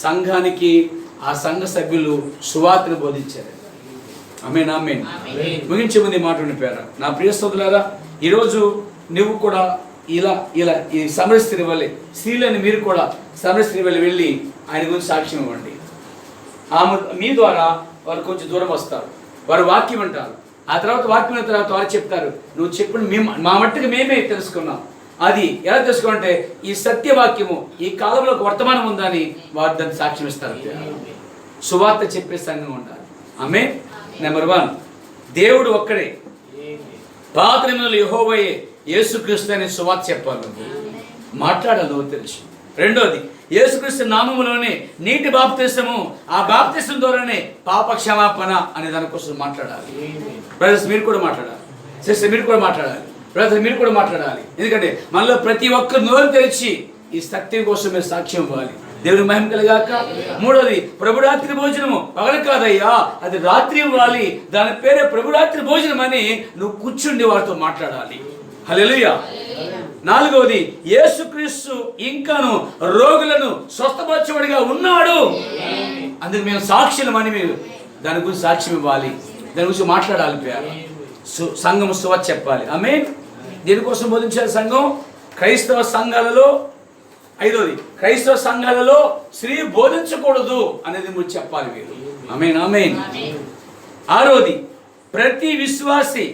సంఘానికి, ఆ సంఘ సభ్యులు సువార్తను బోధించారండి. ఆమేన్ ఆమేన్. ముగించే ముందు మాట ఉండిపోయారా నా ప్రియ సోదరులారా, ఈరోజు నువ్వు కూడా ఇలా ఈ సమరస్త్రీ వల్లే, స్త్రీలని మీరు కూడా సమరస్త్రీ వల్ల వెళ్ళి ఆయన గురించి సాక్ష్యం ఇవ్వండి. ఆమె మీ ద్వారా వారు కొంచెం దూరం వస్తారు, వారు వాక్యం అంటారు. ఆ తర్వాత వాక్యం అయిన తర్వాత వారు చెప్తారు, నువ్వు చెప్పిన మా మట్టుకు మేమే తెలుసుకున్నాం. అది ఎలా తెలుసుకోవాలంటే ఈ సత్యవాక్యము ఈ కాలంలో ఒక వర్తమానం ఉందని వారు దాన్ని సాక్ష్యం ఇస్తారు. సువార్త చెప్పే సంఘం ఉండాలి. ఆమేన్. నెంబర్ 1, దేవుడు ఒక్కడే. పాత నిబంధనలో యెహోవాయే, యేసుక్రీస్తు అనే సువార్త చెప్పాలి, మాట్లాడాలో తెలుసు. రెండోది, యేసుక్రీస్తు నామములోనే నీటి బాప్తిసము, ఆ బాప్తిసం ద్వారానే పాప క్షమాపణ అనే దానికోసం మాట్లాడాలి. బ్రదర్స్ మీరు కూడా మాట్లాడాలి, సిస్టర్ మీరు కూడా మాట్లాడాలి, బ్రదర్స్ మీరు కూడా మాట్లాడాలి. ఎందుకంటే మనలో ప్రతి ఒక్కరు నోరు తెరిచి ఈ సత్యం కోసం మీరు సాక్ష్యం ఇవ్వాలి. దేవుని మహిమ కలుగాక. మూడోది, ప్రభురాత్రి భోజనము పగలు కాదయ్యా, అది రాత్రి ఇవ్వాలి. దాని పేరే ప్రభురాత్రి భోజనం అని నువ్వు కూర్చుండి వారితో మాట్లాడాలి. హల్లెలూయా. నాలుగవది, యేసుక్రీస్తు ఇంకాను రోగులను స్వస్థపరచువాడిగా ఉన్నాడు, అందుకు మేము సాక్షులమని మీరు దాని గురించి సాక్ష్యం ఇవ్వాలి, దాని గురించి మాట్లాడాలి. సంఘం సువార్త చెప్పాలి. ఆమేన్. దేనికోసం బోధించాలి సంఘం? క్రైస్తవ సంఘాలలో. ఐదోది, క్రైస్తవ సంఘాలలో స్త్రీ బోధించకూడదు అనేది మీరు చెప్పాలి మీరు. ఆమేన్ ఆమేన్. ఆరోది, ప్రతి విశ్వాసి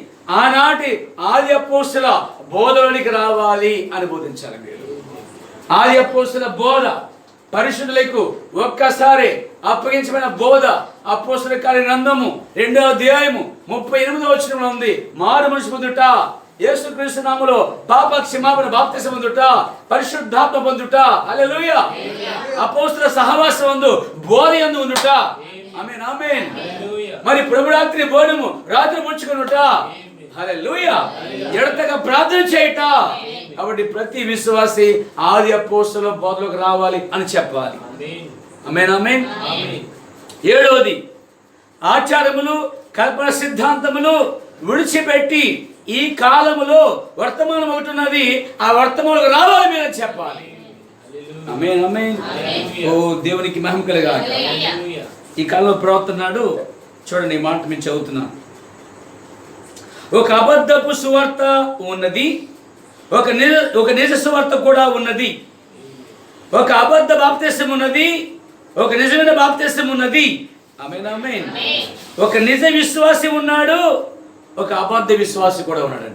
ఆనాటి ఆది అపోస్తల బోధలోనికి రావాలి అని బోధించాలి మీరు. ఆది అపోస్తల బోధ పరిశుద్ధులకు ఒక్కసారి అప్పగించబడిన బోధ అపోస్తల కార్య గ్రంథము 2వ అధ్యాయము 38వ వచనంలో ఉంది. మారు మనసు పొందుట, యేసుక్రీస్తు నామములో పాప క్షమాపణ బాప్తిసం పొందుట, పరిశుద్ధాత్మ పొందుట. హల్లెలూయా. అపోస్తల సహవాసం యందు బోధ యందు ఉండుట. ఆమేన్ ఆమేన్. మరి ప్రభురాత్రి భోజనము రాత్రి పుచ్చుకొనుట. హల్లెలూయా. ఎడతెగక ప్రార్థన చేయుట. కాబట్టి ప్రతి విశ్వాసి ఆది అపోస్తల బోధలోకి రావాలి అని చెప్పాలి. ఆమేన్ ఆమేన్. ఏడవది, ఆచారములు కల్పన సిద్ధాంతములు విడిచిపెట్టి ఈ కాలములో వర్తమానం ఒకటి ఉన్నది, ఆ వర్తమానంలోకి రావాలి మీరు అని చెప్పాలి. ఆమేన్ ఆమేన్. ఓ దేవునికి మహిమ కలుగాక. ఈ కాలంలో ప్రవర్తనాడు చూడండి, ఈ మాట నేను చదువుతున్నాను. ఒక అబద్ధపు సువార్త ఉన్నది, ఒక నిజ సువార్త కూడా ఉన్నది. ఒక అబద్ధ బాప్తిసం ఉన్నది, ఒక నిజమైన బాప్తిసం ఉన్నది. ఆమేన్ ఆమేన్. ఒక నిజ విశ్వాసి ఉన్నాడు, ఒక అబద్ధ విశ్వాసి కూడా ఉన్నాడు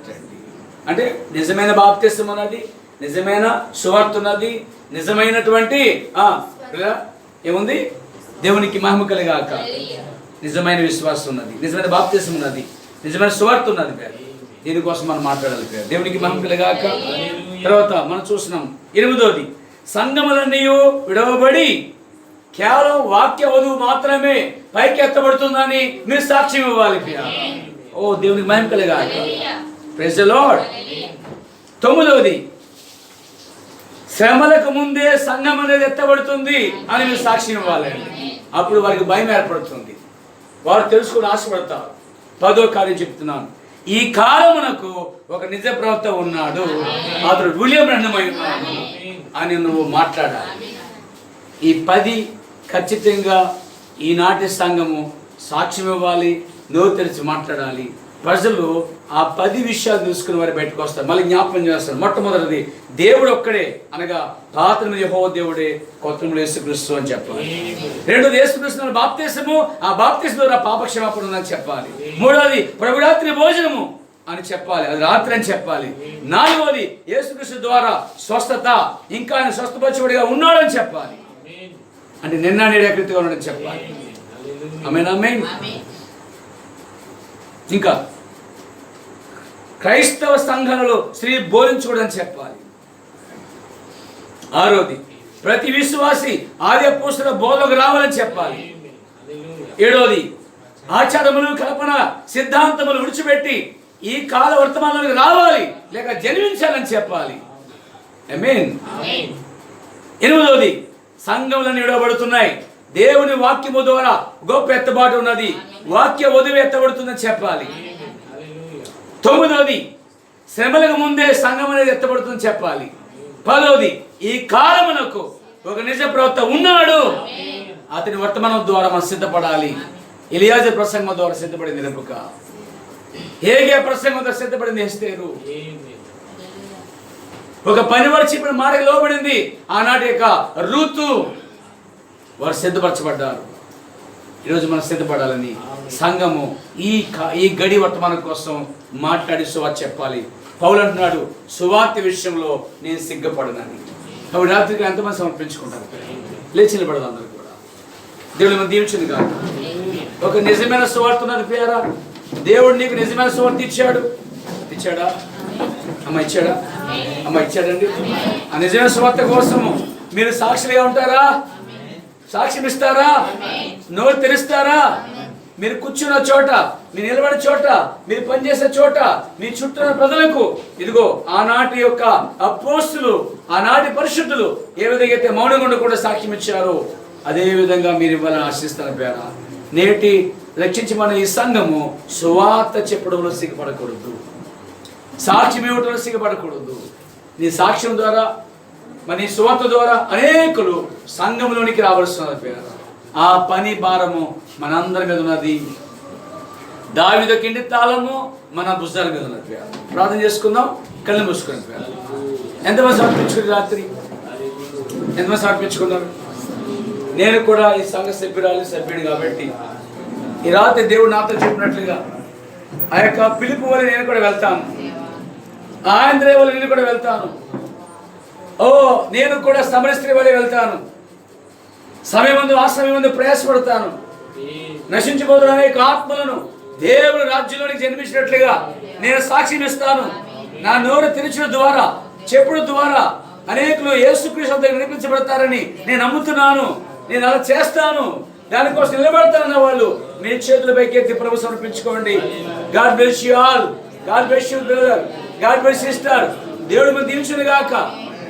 అంటే నిజమైన బాప్తిసం ఉన్నది, నిజమైన సువార్త ఉన్నది, నిజమైనటువంటి ఏముంది, దేవునికి మహిమ కలుగాక. నిజమైన విశ్వాసం ఉన్నది, నిజమైన బాప్తిసం ఉన్నది, నిజమైన సువార్త ఉన్నది. దీనికోసం మనం మాట్లాడాలి. దేవునికి మహిమ కలుగాక. తర్వాత మనం చూస్తున్నాం 8వది, సంఘములన్నీ విడవబడి కేవలం వాక్య వధువు మాత్రమే పైకి ఎత్తబడుతుందని మీరు సాక్ష్యం ఇవ్వాలి. ఓ దేవునికి మహిమ కలుగాక. Praise the Lord. 9వది, శ్రమలకు ముందే సంఘం అనేది ఎత్తబడుతుంది అని మీరు సాక్ష్యం ఇవ్వాలి. అప్పుడు వారికి భయం ఏర్పడుతుంది, వారు తెలుసుకుని ఆశపడతారు. 10వ కార్యం చెప్తున్నాను, ఈ కాలమునకు ఒక నిజ ప్రవక్త ఉన్నాడు, అతడు విలియం బ్రన్హమై ఉన్నాడు అని నువ్వు మాట్లాడాలి. ఈ 10 ఖచ్చితంగా ఈనాటి సంఘము సాక్ష్యం ఇవ్వాలి, నోరు తెరిచి మాట్లాడాలి. ప్రజలు ఆ 10 విషయాలు తెలుసుకుని వారు బయటకు వస్తారు, మళ్ళీ జ్ఞాపకం చేస్తారు. మొట్టమొదటిది, దేవుడు ఒక్కడే, అనగా పాత నిబంధన యెహోవా దేవుడే, కొత్త నిబంధన యేసుక్రీస్తు అని చెప్పాలి. రెండోది, యేసుక్రీస్తు బాప్తిసము, ఆ బాప్తిసం ద్వారా పాపక్షమాపణ ఉందని చెప్పాలి. మూడోది, ప్రభురాత్రి భోజనము అని చెప్పాలి, అది రాత్రి అని చెప్పాలి. 4వది, యేసుక్రీస్తు ద్వారా స్వస్థత, ఇంకా ఆయన స్వస్థపరచువాడిగా ఉన్నాడని చెప్పాలి. అంటే నిన్న నేడు ఎక్కడిగా ఉన్నాడని చెప్పాలి. ఆమేన్ ఆమేన్. ఇంకా క్రైస్తవ సంఘాలలో స్త్రీ బోధించకూడదని చెప్పాలి. 6వది, ప్రతి విశ్వాసి ఆది అపోస్తల బోధలోకి రావాలని చెప్పాలి. 7వది, ఆచారములు కల్పన సిద్ధాంతములు విడిచిపెట్టి ఈ కాల వర్తమానంలోకి రావాలి, లేక జన్మించాలని చెప్పాలి. ఆమేన్. 8వది, సంఘములను విడవబడుతున్నాయి, దేవుని వాక్యము ద్వారా గొప్ప ఎత్తబాటు ఉన్నది, వాక్య వధువు ఎత్తబడుతుందని చెప్పాలి. 9వది, శ్రమలకు ముందే సంఘం అనేది ఎత్తబడుతుందని చెప్పాలి. 10వది, ఈ కాలమునకు ఒక నిజ ప్రవక్త ఉన్నాడు, అతని వర్తమానం ద్వారా మనం సిద్ధపడాలి. ఎలియాజరు ప్రసంగం ద్వారా సిద్ధపడింది రెబెకా, హేగే ప్రసంగం ద్వారా సిద్ధపడింది ఎస్తేరు. ఒక పనివారు చెప్పిన మాటకు లోబడింది ఆనాటి యొక్క రూతు. వారు సిద్ధపరచబడ్డారు. ఈరోజు మనం సిద్ధపడాలని సంఘము ఈ గడి వర్తమానం కోసం మాట్లాడి సువార్త చెప్పాలి. పౌలు అంటున్నాడు, సువార్త విషయంలో నేను సిగ్గపడనని. కాబట్టి రాత్రికి ఎంతమంది సమర్పించుకుంటారు? లేచి నిలబడదు అందరూ కూడా. దేవుడు మనం దీవించింది కాదు. ఒక నిజమైన సువార్త ఉన్నది పేరా, దేవుడు నీకు నిజమైన సువార్త ఇచ్చాడు. ఇచ్చాడా అమ్మ? ఇచ్చాడా అమ్మ? ఇచ్చాడండి. ఆ నిజమైన సువార్త కోసము మీరు సాక్షులుగా ఉంటారా? సాక్ష్యం ఇస్తారా? నోరు తెరుస్తారా? మీరు కూర్చున్న చోట, మీరు నిలబడే చోట, మీరు పనిచేసే చోట, మీ చుట్టూ ఉన్న ప్రజలకు ఇదిగో ఆనాటి యొక్క అపోస్తులు, ఆనాటి పరిశుద్ధులు ఏ విధంగా అయితే మౌనంగా ఉండకుండా సాక్ష్యం ఇచ్చారో అదే విధంగా మీరు ఇవ్వాలని ఆశిస్తాను పేర. నేటి రక్షించమన్న ఈ సంఘము సువార్త చెప్పడంలో సిగ్గుపడకూడదు, సాక్ష్యం ఇవ్వడంలో సిగ్గుపడకూడదు. నీ సాక్ష్యం ద్వారా, మరి నీ సువార్త ద్వారా అనేకులు సంఘంలోనికి రావాల్సిన పేర. ఆ పని భారము మనందరి మీద ఉన్నది. దావీదు కింది తాళము మన భుజాల మీద ఉన్నది పేర. ప్రార్థన చేసుకుందాం, కళ్ళు మూసుకుని పేర. ఎంతమంది సమర్పించుకుని రాత్రి? ఎంతమంది సమర్పించుకున్నారు? నేను కూడా ఈ సంఘ సభ్యుడు కాబట్టి ఈ రాత్రి దేవుడు నాతో చెప్పినట్లుగా ఆ యొక్క పిలుపు వల్ల నేను కూడా వెళ్తాను, ఆంధ్రే వల్ల నేను కూడా వెళ్తాను. నేను కూడా సమర స్త్రీ వల్ల వెళ్తాను. సమయమందు ఆ సమయమందు ప్రయాసపడతాను. నశించిపోతున్న అనేక ఆత్మలను దేవుడు రాజ్యంలోనికి జన్మించినట్లుగా నేను సాక్ష్యం ఇస్తాను. నా నోరు తెరిచిన ద్వారా, చెప్పుడు ద్వారా అనేకులు యేసుక్రీస్తు దగ్గర నడిపించబడతారని నేను నమ్ముతున్నాను. నేను అలా చేస్తాను, దానికోసం నిలబడతానన్న వాళ్ళు మీ చేతుల పైకి ఎత్తి ప్రభు సమర్పించుకోండి. God bless you all. God bless you brother. God bless sister. దేవుడు మీరు దీవించును గాక.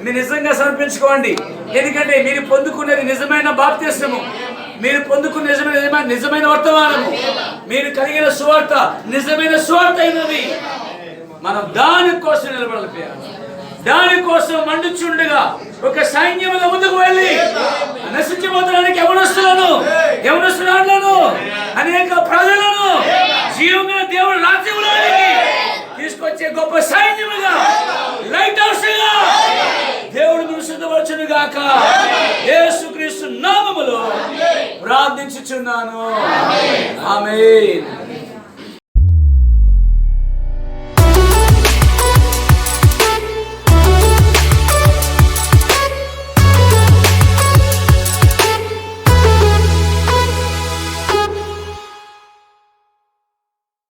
మీరు నిజంగా సమర్పించుకోండి. ఎందుకంటే మీరు పొందుకునేది నిజమైన బాప్తిస్మము, మీరు పొందుకున్న నిజమైన వర్తమానము, మీరు కలిగిన సువార్త నిజమైన సువార్త అయినది. మనం దానికోసం నిలబడలిపోయాము. దానికోసం మండుచుండగా ఒక సైన్యముగా ముందుకు వెళ్ళి నశించిపోతానికి యవనస్తులను అనేక ప్రజలను జీవంగా దేవుడు రాజ్యంలోనికి తీసుకొచ్చే గొప్ప సైన్యముగా, లైట్ హౌస్ గా దేవుడు మీరు సిద్ధపరచును గాక. యేసుక్రీస్తు నామములో ప్రార్థించుచున్నాను. ఆమేన్.